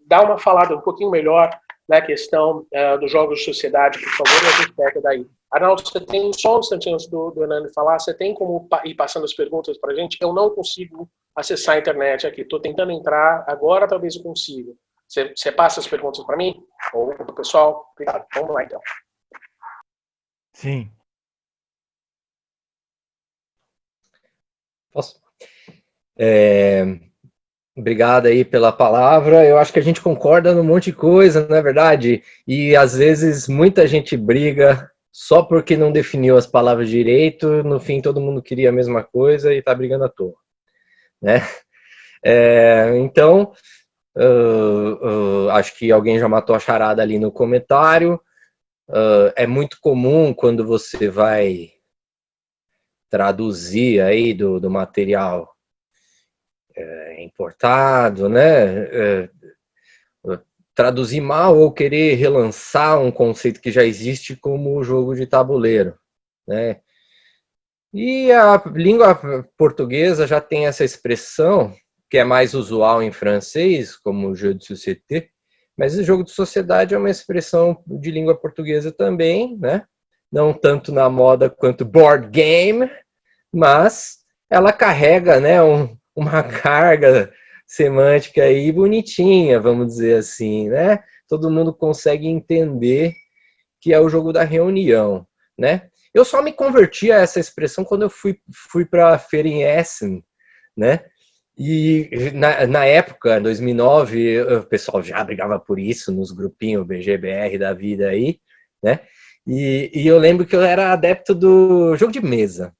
dar uma falada um pouquinho melhor na questão dos jogos de sociedade, por favor, e a gente pega daí. Arnaldo, você tem só um instantinho antes do Hernani falar, você tem como ir passando as perguntas para a gente? Eu não consigo acessar a internet aqui, estou tentando entrar, agora talvez eu consiga. Você passa as perguntas para mim? Ou para o pessoal? Obrigado. Vamos lá, então. Sim. Posso? Obrigado aí pela palavra. Eu acho que a gente concorda num monte de coisa, não é verdade? E às vezes muita gente briga só porque não definiu as palavras direito. No fim, todo mundo queria a mesma coisa e está brigando à toa, né? Então, acho que alguém já matou a charada ali no comentário. É muito comum quando você vai traduzir aí do material importado, né? Traduzir mal ou querer relançar um conceito que já existe como o jogo de tabuleiro, né? E a língua portuguesa já tem essa expressão, que é mais usual em francês, como jeu de société, mas o jogo de sociedade é uma expressão de língua portuguesa também, né? Não tanto na moda quanto board game, mas ela carrega, né, uma carga semântica aí bonitinha, vamos dizer assim, né? Todo mundo consegue entender que é o jogo da reunião, né? Eu só me converti a essa expressão quando eu fui para a feira em Essen, né? E na época, em 2009, o pessoal já brigava por isso nos grupinhos BGBR da vida aí, né? E eu lembro que eu era adepto do jogo de mesa,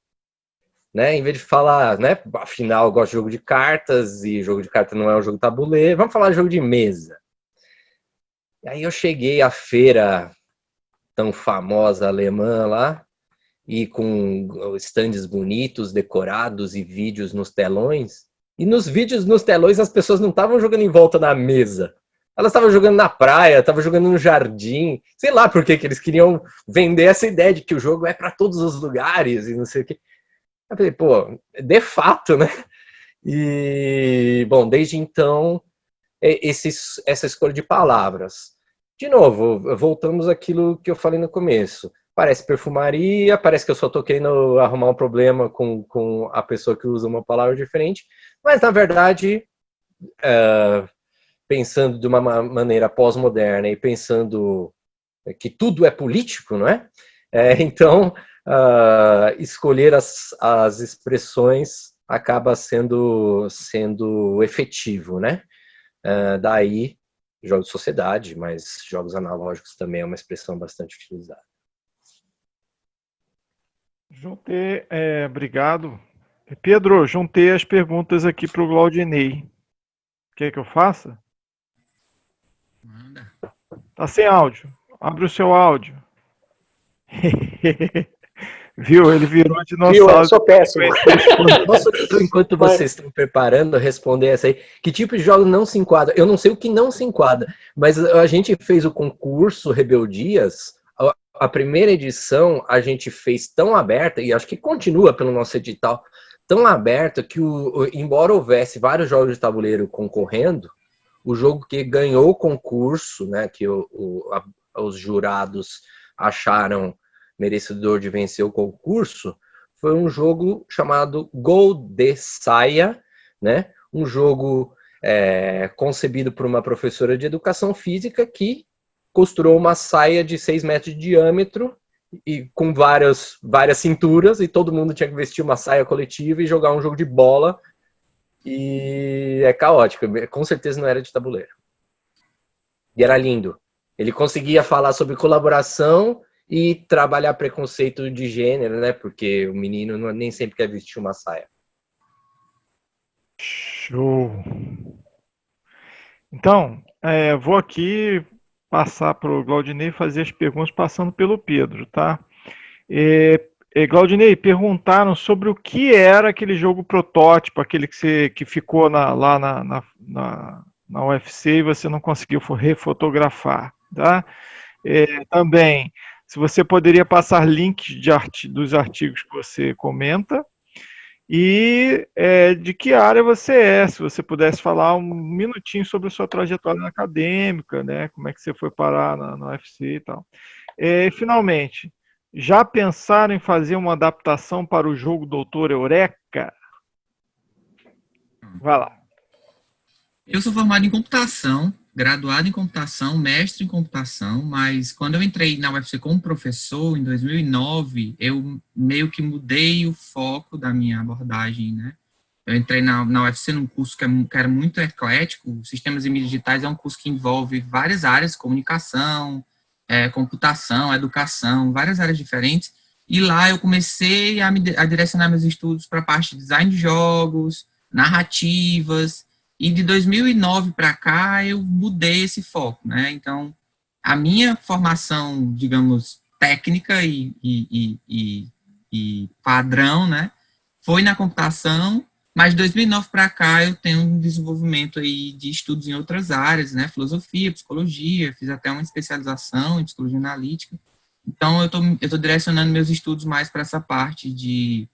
né? Em vez de falar, né? Afinal, eu gosto de jogo de cartas e jogo de cartas não é um jogo tabuleiro, vamos falar de jogo de mesa. E aí eu cheguei à feira tão famosa alemã lá, e com stands bonitos, decorados e vídeos nos telões. E nos vídeos, nos telões, as pessoas não estavam jogando em volta da mesa. Elas estavam jogando na praia, estavam jogando no jardim. Sei lá por que eles queriam vender essa ideia de que o jogo é para todos os lugares e não sei o quê. Eu falei, pô, de fato, né? E, bom, desde então, essa escolha de palavras. De novo, voltamos àquilo que eu falei no começo. Parece perfumaria, parece que eu só estou querendo arrumar um problema com a pessoa que usa uma palavra diferente, mas, na verdade, pensando de uma maneira pós-moderna e pensando que tudo é político, não é? Então, escolher as expressões acaba sendo efetivo, né? Daí, jogos de sociedade, mas jogos analógicos também é uma expressão bastante utilizada. Juntei, obrigado. Pedro, juntei as perguntas aqui para o Glaudinei. Quer que eu faça? Manda. Tá sem áudio. Abre o seu áudio. Viu? Ele virou dinossauro. Viu? Eu sou péssimo. Posso, enquanto vocês estão preparando, responder essa aí? Que tipo de jogo não se enquadra? Eu não sei o que não se enquadra, mas a gente fez o concurso Rebeldias. A primeira edição a gente fez tão aberta, e acho que continua pelo nosso edital, tão aberta que, embora houvesse vários jogos de tabuleiro concorrendo, o jogo que ganhou o concurso, né, que os jurados acharam merecedor de vencer o concurso, foi um jogo chamado Gol de Saia, né? Um jogo concebido por uma professora de educação física que costurou uma saia de 6 metros de diâmetro e com várias cinturas, e todo mundo tinha que vestir uma saia coletiva e jogar um jogo de bola, e é caótico, com certeza não era de tabuleiro. E era lindo. Ele conseguia falar sobre colaboração e trabalhar preconceito de gênero, né? Porque o menino nem sempre quer vestir uma saia. Show! Então, vou aqui passar para o Glaudinei fazer as perguntas passando pelo Pedro, tá? Claudinei, perguntaram sobre o que era aquele jogo protótipo, aquele que ficou lá na UFC e você não conseguiu refotografar, tá? Também, se você poderia passar links dos artigos que você comenta e de que área você é, se você pudesse falar um minutinho sobre a sua trajetória acadêmica, né? Como é que você foi parar na UFC e tal. Finalmente, já pensaram em fazer uma adaptação para o jogo Doutor Eureka? Vai lá. Eu sou formado em computação, graduado em computação, mestre em computação, mas quando eu entrei na UFC como professor, em 2009, eu meio que mudei o foco da minha abordagem, né? Eu entrei na UFC num curso que era muito eclético. Sistemas e mídias digitais é um curso que envolve várias áreas, comunicação, computação, educação, várias áreas diferentes. E lá eu comecei a direcionar meus estudos para a parte de design de jogos, narrativas. E de 2009 para cá eu mudei esse foco, né? Então, a minha formação, digamos, técnica e padrão, né, foi na computação. Mas de 2009 para cá eu tenho um desenvolvimento aí de estudos em outras áreas, né? Filosofia, psicologia, fiz até uma especialização em psicologia analítica. Então eu tô direcionando meus estudos mais para essa parte de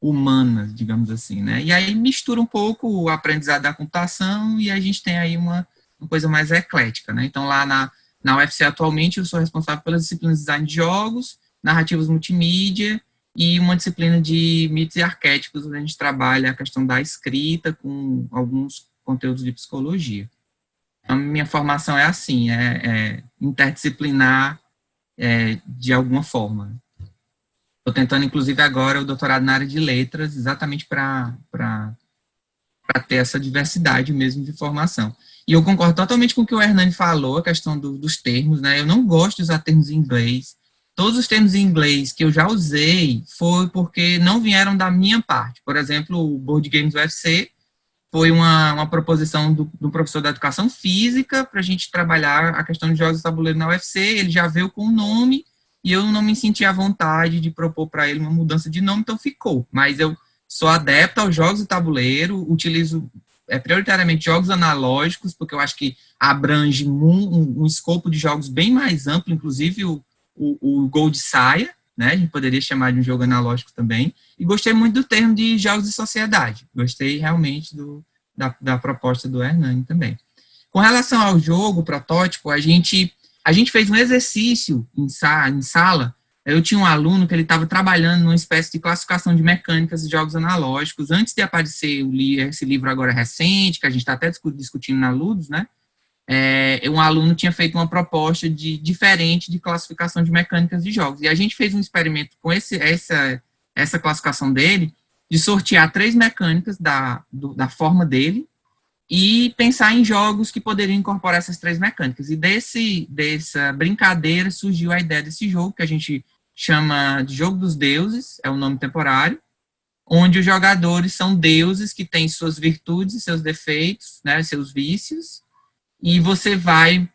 humanas, digamos assim, né? E aí mistura um pouco o aprendizado da computação e a gente tem aí uma coisa mais eclética, né? Então lá na UFC atualmente eu sou responsável pelas disciplinas de design de jogos, narrativas multimídia, e uma disciplina de mitos e arquétipos, onde a gente trabalha a questão da escrita com alguns conteúdos de psicologia. Então, minha formação é assim, interdisciplinar de alguma forma. Estou tentando, inclusive, agora o doutorado na área de letras, exatamente para ter essa diversidade mesmo de formação. E eu concordo totalmente com o que o Hernani falou, a questão dos termos, né? Eu não gosto de usar termos em inglês. Todos os termos em inglês que eu já usei foi porque não vieram da minha parte. Por exemplo, o Board Games UFC foi uma proposição do professor da educação física para a gente trabalhar a questão de jogos de tabuleiro na UFC. Ele já veio com o nome e eu não me senti à vontade de propor para ele uma mudança de nome, então ficou. Mas eu sou adepto aos jogos de tabuleiro, utilizo prioritariamente jogos analógicos, porque eu acho que abrange um escopo de jogos bem mais amplo, inclusive o Gol de Saia, né? A gente poderia chamar de um jogo analógico também. E gostei muito do termo de jogos de sociedade. Gostei realmente da proposta do Hernani também. Com relação ao jogo, protótipo, a gente fez um exercício em sala. Eu tinha um aluno que ele estava trabalhando numa espécie de classificação de mecânicas de jogos analógicos. Antes de aparecer esse livro agora recente, que a gente está até discutindo na Ludus, né? Um aluno tinha feito uma proposta diferente de classificação de mecânicas de jogos. E a gente fez um experimento com essa classificação dele, de sortear 3 mecânicas da forma dele e pensar em jogos que poderiam incorporar essas 3 mecânicas. E dessa brincadeira surgiu a ideia desse jogo, que a gente chama de Jogo dos Deuses, é um nome temporário, onde os jogadores são deuses que têm suas virtudes e seus defeitos, né, seus vícios, e você vai,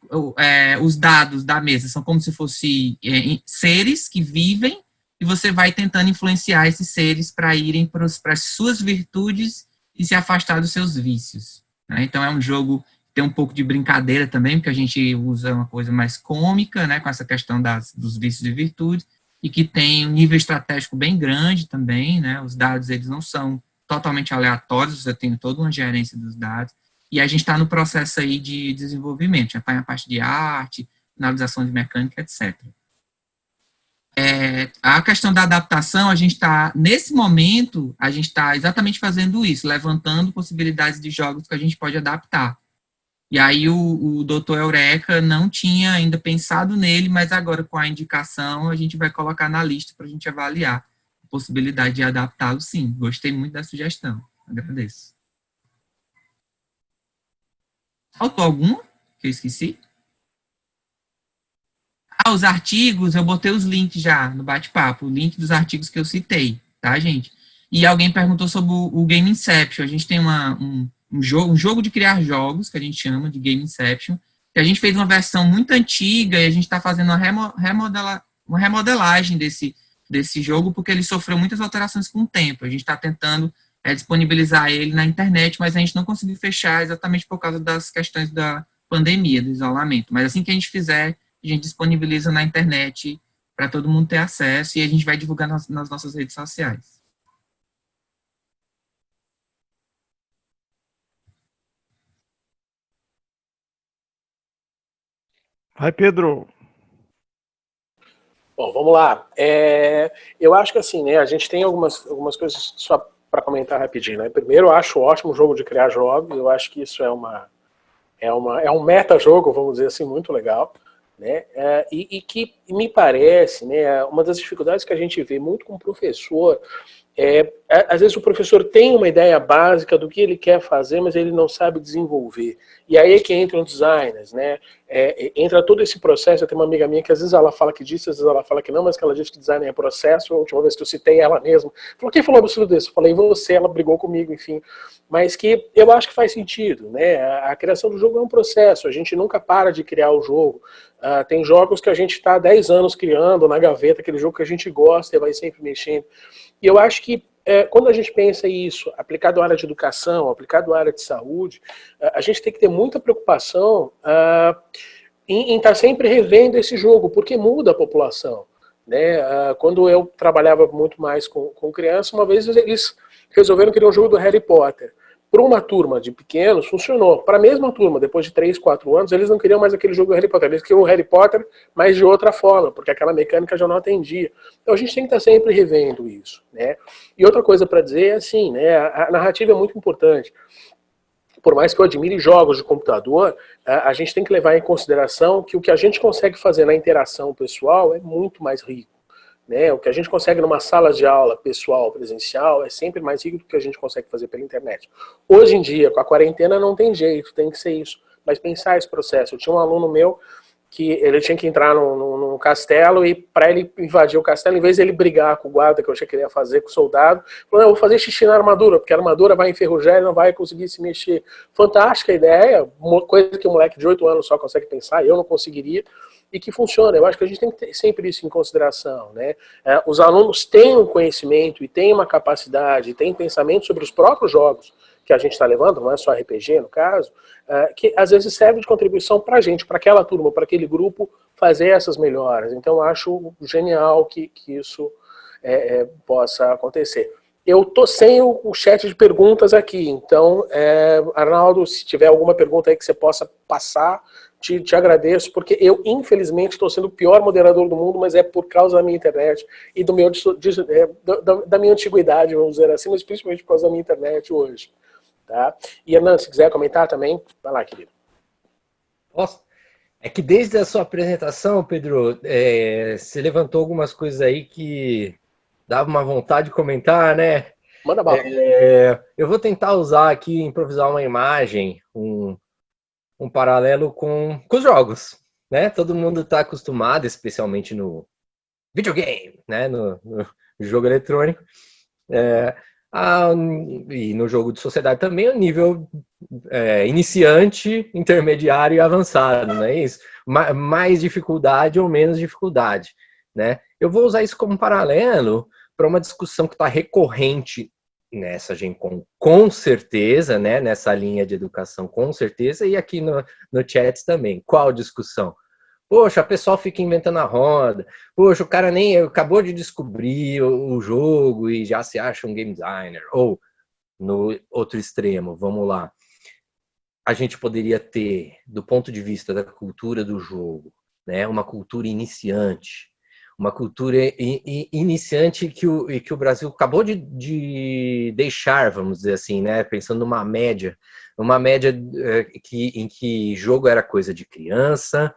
os dados da mesa são como se fossem seres que vivem, e você vai tentando influenciar esses seres para irem para as suas virtudes e se afastar dos seus vícios, né? Então é um jogo que tem um pouco de brincadeira também, porque a gente usa uma coisa mais cômica, né, com essa questão dos vícios e virtudes, e que tem um nível estratégico bem grande também, né? Os dados eles não são totalmente aleatórios, você tem toda uma gerência dos dados. E a gente está no processo aí de desenvolvimento, já está na parte de arte, finalização de mecânica, etc. A questão da adaptação, a gente está, nesse momento, a gente está exatamente fazendo isso, levantando possibilidades de jogos que a gente pode adaptar. E aí o Doutor Eureka não tinha ainda pensado nele, mas agora com a indicação a gente vai colocar na lista para a gente avaliar a possibilidade de adaptá-lo, sim. Gostei muito da sugestão, agradeço. Faltou alguma que eu esqueci? Os artigos, eu botei os links já no bate-papo, o link dos artigos que eu citei, tá, gente? E alguém perguntou sobre o Game Inception. A gente tem um jogo de criar jogos, que a gente chama de Game Inception, que a gente fez uma versão muito antiga e a gente está fazendo uma remodelagem desse jogo, porque ele sofreu muitas alterações com o tempo. A gente está tentando disponibilizar ele na internet, mas a gente não conseguiu fechar exatamente por causa das questões da pandemia, do isolamento. Mas assim que a gente fizer, a gente disponibiliza na internet para todo mundo ter acesso e a gente vai divulgar nas nossas redes sociais. Vai, Pedro. Bom, vamos lá. Eu acho que assim, né, a gente tem algumas coisas só para comentar rapidinho, né? Primeiro, eu acho ótimo o jogo de criar jogos, eu acho que isso é um meta-jogo, vamos dizer assim, muito legal, né? E que me parece, né, uma das dificuldades que a gente vê muito com o professor às vezes o professor tem uma ideia básica do que ele quer fazer, mas ele não sabe desenvolver. E aí é que entram os designers, né? Entra todo esse processo. Eu tenho uma amiga minha que às vezes ela fala que disse, às vezes ela fala que não, mas que ela diz que design é processo. A última vez que eu citei ela mesma, falou, quem falou absurdo desse? Eu falei, você, ela brigou comigo, enfim. Mas que eu acho que faz sentido, né? A criação do jogo é um processo, a gente nunca para de criar o jogo. Tem jogos que a gente está há 10 anos criando na gaveta, aquele jogo que a gente gosta e vai sempre mexendo. E eu acho que quando a gente pensa isso, aplicado à área de educação, aplicado à área de saúde, a gente tem que ter muita preocupação em estar sempre revendo esse jogo, porque muda a população. Né? Quando eu trabalhava muito mais com crianças, uma vez eles resolveram criar um jogo do Harry Potter. Para uma turma de pequenos, funcionou. Para a mesma turma, depois de 3, 4 anos, eles não queriam mais aquele jogo do Harry Potter. Eles queriam o Harry Potter, mas de outra forma, porque aquela mecânica já não atendia. Então a gente tem que estar sempre revendo isso. Né? E outra coisa para dizer é assim, né, a narrativa é muito importante. Por mais que eu admire jogos de computador, a gente tem que levar em consideração que o que a gente consegue fazer na interação pessoal é muito mais rico. Né? O que a gente consegue numa sala de aula pessoal, presencial, é sempre mais rico do que a gente consegue fazer pela internet. Hoje em dia, com a quarentena, não tem jeito, tem que ser isso. Mas pensar esse processo. Eu tinha um aluno meu que ele tinha que entrar num castelo e para ele invadir o castelo, em vez de ele brigar com o guarda, que eu achei que ele ia fazer com o soldado, falou, não, eu vou fazer xixi na armadura, porque a armadura vai enferrujar e não vai conseguir se mexer. Fantástica ideia, uma coisa que um moleque de 8 anos só consegue pensar, eu não conseguiria, e que funciona. Eu acho que a gente tem que ter sempre isso em consideração. Né? Os alunos têm um conhecimento e têm uma capacidade, têm pensamento sobre os próprios jogos que a gente está levando, não é só RPG no caso, que às vezes serve de contribuição para a gente, para aquela turma, para aquele grupo, fazer essas melhoras. Então eu acho genial que isso possa acontecer. Eu tô sem o chat de perguntas aqui, então, Arnaldo, se tiver alguma pergunta aí que você possa passar, te agradeço, porque eu, infelizmente, estou sendo o pior moderador do mundo, mas é por causa da minha internet e da minha antiguidade, vamos dizer assim, mas principalmente por causa da minha internet hoje. Tá? E, Hernan, se quiser comentar também, vai lá, querido. Nossa, é que desde a sua apresentação, Pedro, você levantou algumas coisas aí que dava uma vontade de comentar, né? Manda bala. Eu vou tentar usar aqui, improvisar uma imagem, um paralelo com os jogos, né? Todo mundo está acostumado, especialmente no videogame, né? No jogo eletrônico, e no jogo de sociedade também, o nível iniciante, intermediário e avançado, não é isso? Mais dificuldade ou menos dificuldade, né? Eu vou usar isso como paralelo para uma discussão que está recorrente nessa Gencom, com certeza, né? Nessa linha de educação, com certeza, e aqui no chat também. Qual discussão? Poxa, o pessoal fica inventando a roda. Poxa, o cara nem acabou de descobrir o jogo e já se acha um game designer. Ou, no outro extremo, vamos lá. A gente poderia ter, do ponto de vista da cultura do jogo, né, uma cultura iniciante. Uma cultura iniciante que o Brasil acabou de deixar, vamos dizer assim, né, pensando numa média. Uma média em que jogo era coisa de criança,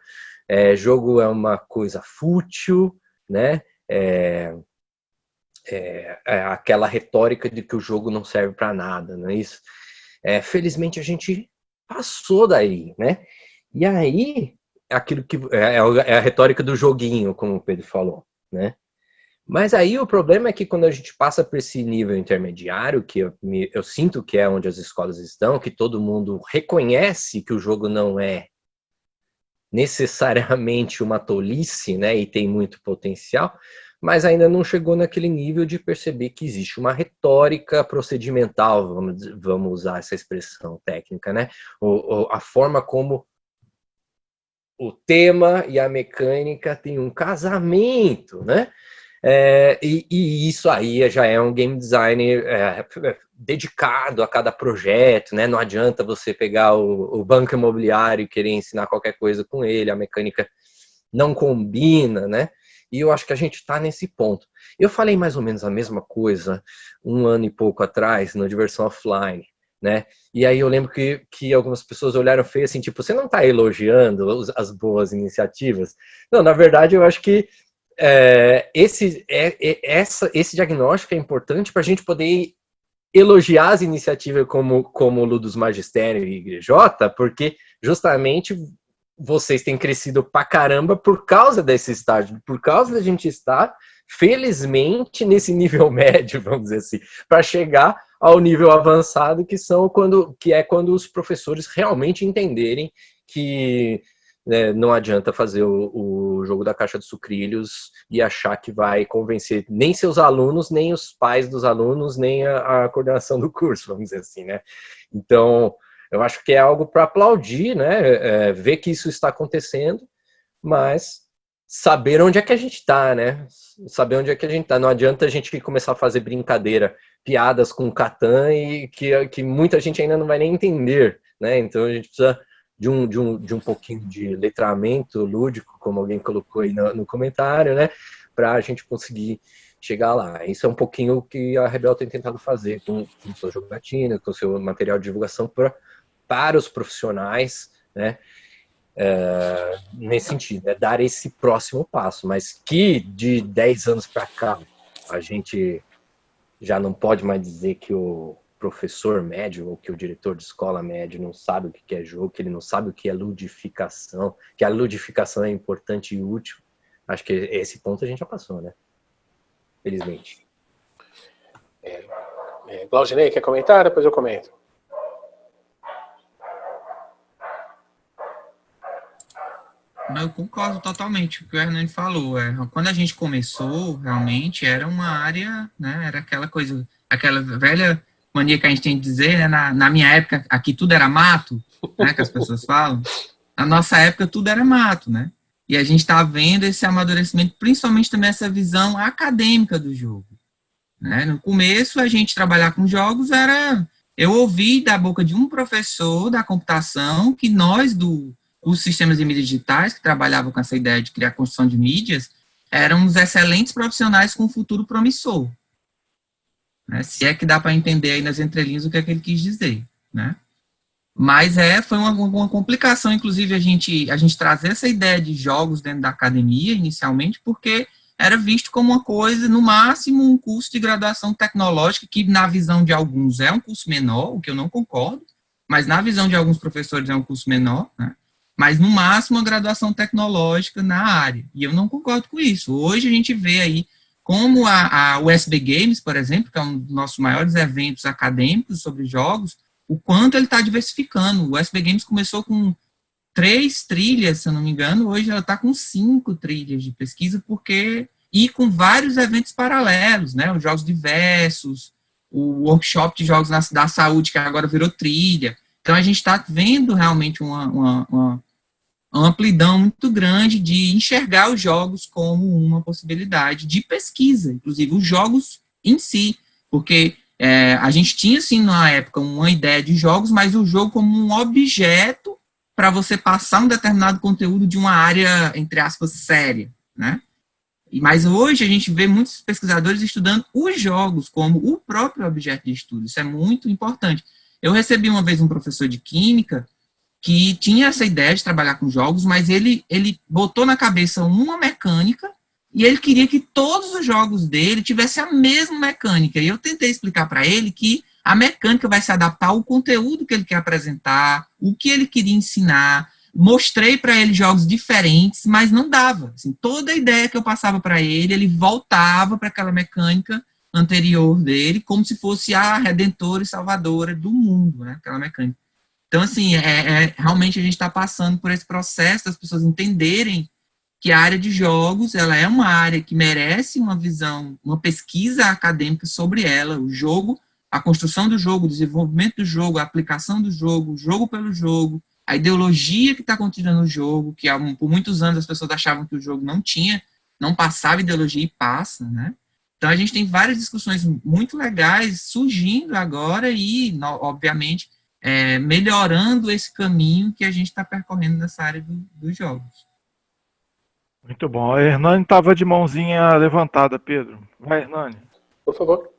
jogo é uma coisa fútil, né? Aquela retórica de que o jogo não serve para nada, não é isso? Felizmente a gente passou daí, né? E aí, aquilo que é a retórica do joguinho, como o Pedro falou, né? Mas aí o problema é que quando a gente passa por esse nível intermediário, que eu sinto que é onde as escolas estão, que todo mundo reconhece que o jogo não é necessariamente uma tolice, né, e tem muito potencial, mas ainda não chegou naquele nível de perceber que existe uma retórica procedimental, vamos usar essa expressão técnica, né? A forma como o tema e a mecânica têm um casamento, né? E isso aí já é um game designer dedicado a cada projeto, né? Não adianta você pegar o banco imobiliário e querer ensinar qualquer coisa com ele, a mecânica não combina, né? E eu acho que a gente está nesse ponto. Eu falei mais ou menos a mesma coisa 1 ano e pouco atrás, no Diversão Offline, né? E aí eu lembro que algumas pessoas olharam feio assim, tipo, você não está elogiando as boas iniciativas? Não, na verdade, eu acho que esse diagnóstico é importante para a gente poder elogiar as iniciativas como o Ludus Magistério e Igrejota, porque justamente vocês têm crescido pra caramba por causa desse estágio, por causa da gente estar, felizmente, nesse nível médio, vamos dizer assim, para chegar ao nível avançado, que é quando os professores realmente entenderem que não adianta fazer o jogo da caixa de sucrilhos e achar que vai convencer nem seus alunos, nem os pais dos alunos, nem a coordenação do curso, vamos dizer assim, né? Então, eu acho que é algo para aplaudir, né? Ver que isso está acontecendo, mas saber onde é que a gente está, né? Saber onde é que a gente está. Não adianta a gente começar a fazer brincadeira, piadas com Catan e que muita gente ainda não vai nem entender, né? Então a gente precisa de um pouquinho de letramento lúdico, como alguém colocou aí no comentário, né? Para a gente conseguir chegar lá. Isso é um pouquinho o que a Rebel tem tentado fazer com sua jogatina, com seu material de divulgação para os profissionais, né? Nesse sentido, dar esse próximo passo, mas que de 10 anos para cá a gente já não pode mais dizer que o professor médio ou que o diretor de escola médio não sabe o que é jogo, que ele não sabe o que é ludificação, que a ludificação é importante e útil. Acho que esse ponto a gente já passou, né? Felizmente. Claudinei, quer comentar? Depois eu comento. Eu concordo totalmente com o que o Hernani falou. Quando a gente começou, realmente, era uma área, né, era aquela coisa, aquela velha mania que a gente tem de dizer, né, na minha época, aqui tudo era mato, né, que as pessoas falam. Na nossa época, tudo era mato, né? E a gente está vendo esse amadurecimento, principalmente também essa visão acadêmica do jogo. Né? No começo, a gente trabalhar com jogos era... Eu ouvi da boca de um professor da computação que nós, os sistemas de mídias digitais, que trabalhavam com essa ideia de criar construção de mídias, éramos excelentes profissionais com um futuro promissor. Né? Se é que dá para entender aí nas entrelinhas o que é que ele quis dizer. Né? Mas foi uma complicação, inclusive, a gente trazer essa ideia de jogos dentro da academia, inicialmente, porque era visto como uma coisa, no máximo, um curso de graduação tecnológica, que na visão de alguns é um curso menor, o que eu não concordo, mas na visão de alguns professores é um curso menor, né? Mas no máximo uma graduação tecnológica na área, e eu não concordo com isso. Hoje a gente vê aí como a USB Games, por exemplo, que é um dos nossos maiores eventos acadêmicos sobre jogos, o quanto ele está diversificando. O USB Games começou com 3 trilhas, se eu não me engano, hoje ela está com 5 trilhas de pesquisa, e com vários eventos paralelos, né? Os jogos diversos, o workshop de jogos da saúde, que agora virou trilha. Então a gente está vendo realmente uma amplidão muito grande de enxergar os jogos como uma possibilidade de pesquisa, inclusive os jogos em si, porque a gente tinha, assim, na época, uma ideia de jogos, mas o jogo como um objeto para você passar um determinado conteúdo de uma área, entre aspas, séria, né? Mas hoje a gente vê muitos pesquisadores estudando os jogos como o próprio objeto de estudo. Isso é muito importante. Eu recebi uma vez um professor de química que tinha essa ideia de trabalhar com jogos, mas ele botou na cabeça uma mecânica e ele queria que todos os jogos dele tivessem a mesma mecânica. E eu tentei explicar para ele que a mecânica vai se adaptar ao conteúdo que ele quer apresentar, o que ele queria ensinar. Mostrei para ele jogos diferentes, mas não dava. Assim, toda a ideia que eu passava para ele voltava para aquela mecânica anterior dele, como se fosse a redentora e salvadora do mundo, né? Aquela mecânica. Então, assim, realmente a gente está passando por esse processo das pessoas entenderem que a área de jogos, ela é uma área que merece uma visão, uma pesquisa acadêmica sobre ela, o jogo, a construção do jogo, o desenvolvimento do jogo, a aplicação do jogo, o jogo pelo jogo, a ideologia que está contida no jogo, que por muitos anos as pessoas achavam que o jogo não passava ideologia e passa, né? Então a gente tem várias discussões muito legais surgindo agora e, obviamente, melhorando esse caminho que a gente está percorrendo nessa área dos jogos. Muito bom. A Hernani estava de mãozinha levantada, Pedro. Vai, Hernani. Por favor.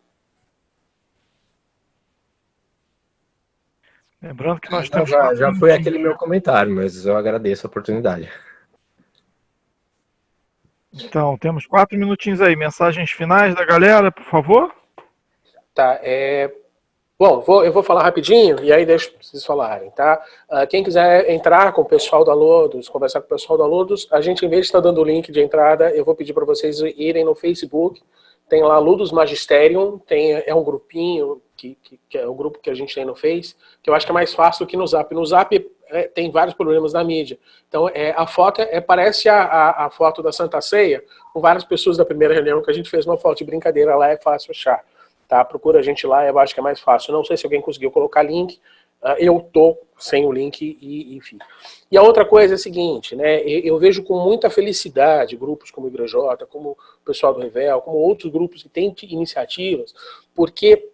Lembrando que nós temos... Já foi aquele meu comentário, mas eu agradeço a oportunidade. Então, temos 4 minutinhos aí. Mensagens finais da galera, por favor. Tá, bom, eu vou falar rapidinho e aí deixo vocês falarem, tá? Quem quiser entrar com o pessoal da Lodos, conversar com o pessoal da Lodos, a gente, em vez de estar dando o link de entrada, eu vou pedir para vocês irem no Facebook, tem lá Ludus Magisterium, é um grupinho, que é o grupo que a gente tem no Face, que eu acho que é mais fácil do que no Zap. No Zap tem vários problemas na mídia. Então, a foto parece a foto da Santa Ceia, com várias pessoas da primeira reunião que a gente fez uma foto de brincadeira lá, é fácil achar. Tá? Procura a gente lá, eu acho que é mais fácil. Não sei se alguém conseguiu colocar link, eu tô sem o link, enfim. E a outra coisa é a seguinte, né? Eu vejo com muita felicidade grupos como o Igrejota, como o pessoal do Revel, como outros grupos que têm iniciativas, porque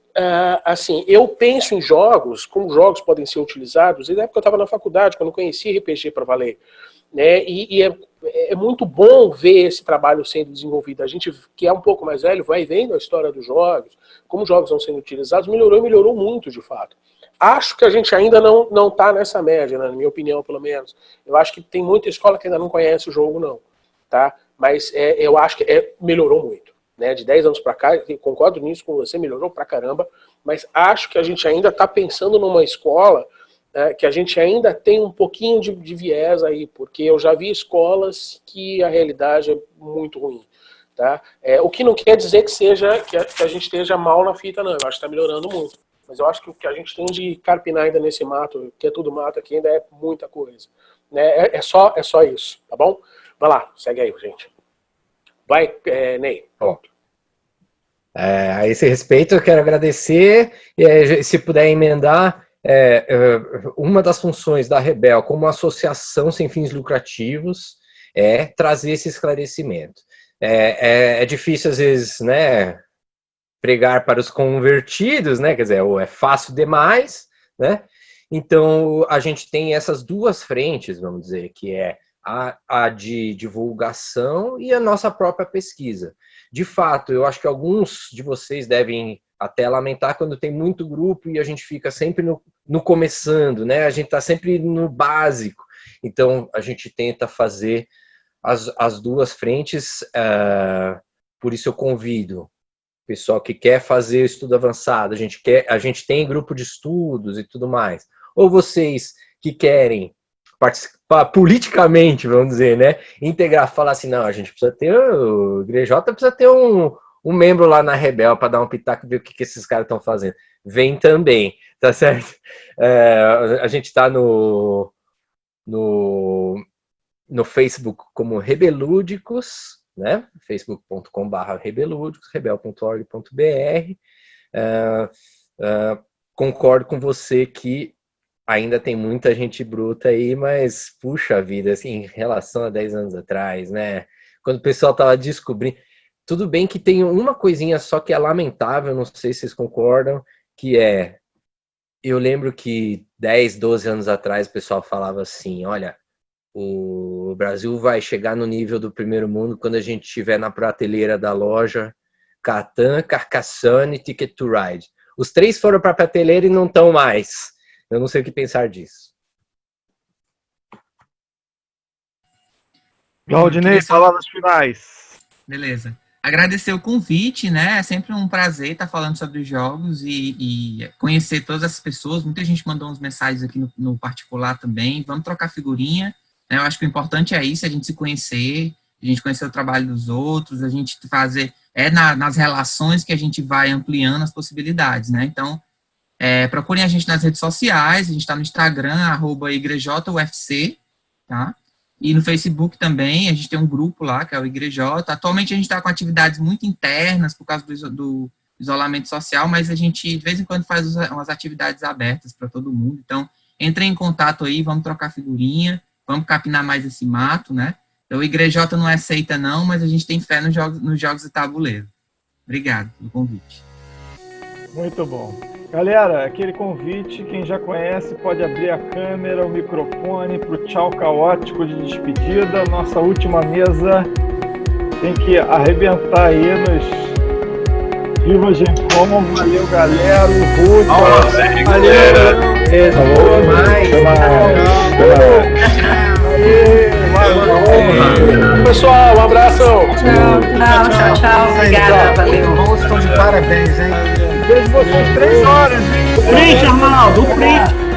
assim, eu penso em jogos, como jogos podem ser utilizados, e na época eu estava na faculdade, quando eu conheci RPG para valer, né? E é muito bom ver esse trabalho sendo desenvolvido. A gente que é um pouco mais velho vai vendo a história dos jogos, como os jogos vão sendo utilizados, melhorou muito de fato. Acho que a gente ainda não está nessa média, né, na minha opinião, pelo menos. Eu acho que tem muita escola que ainda não conhece o jogo, não. Tá? Mas eu acho que melhorou muito. Né? De 10 anos para cá, concordo nisso com você, melhorou pra caramba, mas acho que a gente ainda está pensando numa escola que a gente ainda tem um pouquinho de viés aí, porque eu já vi escolas que a realidade é muito ruim. Tá? O que não quer dizer que a gente esteja mal na fita, não. Eu acho que está melhorando muito. Mas eu acho que o que a gente tem de carpinar ainda nesse mato, que é tudo mato aqui, ainda é muita coisa. Né? É só isso, tá bom? Vai lá, segue aí, gente. Vai, Ney. Pronto. A esse respeito, eu quero agradecer, e se puder emendar, uma das funções da Rebel como associação sem fins lucrativos é trazer esse esclarecimento. É difícil, às vezes, né, pregar para os convertidos, né, quer dizer, é fácil demais, né, então a gente tem essas duas frentes, vamos dizer, que é a de divulgação e a nossa própria pesquisa. De fato, eu acho que alguns de vocês devem até lamentar quando tem muito grupo e a gente fica sempre no começando, né? A gente está sempre no básico. Então, a gente tenta fazer as duas frentes. Por isso eu convido o pessoal que quer fazer estudo avançado. A gente tem grupo de estudos e tudo mais. Ou vocês que querem participar politicamente, vamos dizer, né? Integrar, falar assim, não, a gente precisa ter, o Igrejota precisa ter um membro lá na Rebel para dar um pitaco e ver o que esses caras estão fazendo. Vem também, tá certo? A gente está no Facebook como Rebelúdicos, né? facebook.com/rebelúdicos, rebel.org.br. Concordo com você que ainda tem muita gente bruta aí, mas puxa vida, assim, em relação a 10 anos atrás, né? Quando o pessoal tava descobrindo, tudo bem que tem uma coisinha só que é lamentável, não sei se vocês concordam, que eu lembro que 10, 12 anos atrás o pessoal falava assim, olha, o Brasil vai chegar no nível do primeiro mundo quando a gente estiver na prateleira da loja Catan, Carcassonne e Ticket to Ride. Os 3 foram para a prateleira e não estão mais. Eu não sei o que pensar disso. Claudinei, palavras finais. Beleza. Agradecer o convite, né? É sempre um prazer estar falando sobre jogos e conhecer todas essas pessoas. Muita gente mandou uns mensagens aqui no particular também. Vamos trocar figurinha. Né? Eu acho que o importante é isso, a gente se conhecer, a gente conhecer o trabalho dos outros, a gente fazer... nas relações que a gente vai ampliando as possibilidades, né? Então, procurem a gente nas redes sociais, a gente está no Instagram, @igrejotUFC, tá? E no Facebook também, a gente tem um grupo lá, que é o Igrejota. Atualmente a gente está com atividades muito internas por causa do isolamento social, mas a gente, de vez em quando, faz umas atividades abertas para todo mundo. Então, entrem em contato aí, vamos trocar figurinha, vamos capinar mais esse mato, né? Então, o Igrejota não é seita não, mas a gente tem fé nos jogos de tabuleiro. Obrigado pelo convite. Muito bom. Galera, aquele convite, quem já conhece pode abrir a câmera, o microfone para o tchau caótico de despedida. Nossa última mesa tem que arrebentar aí nos Viva Gencom. Valeu, galera. O Ruth. Valeu. Pessoal, um abraço. Tchau. Obrigada, valeu. Estão de parabéns, hein? Vejo vocês 3 horas, hein? Print, Arnaldo, print.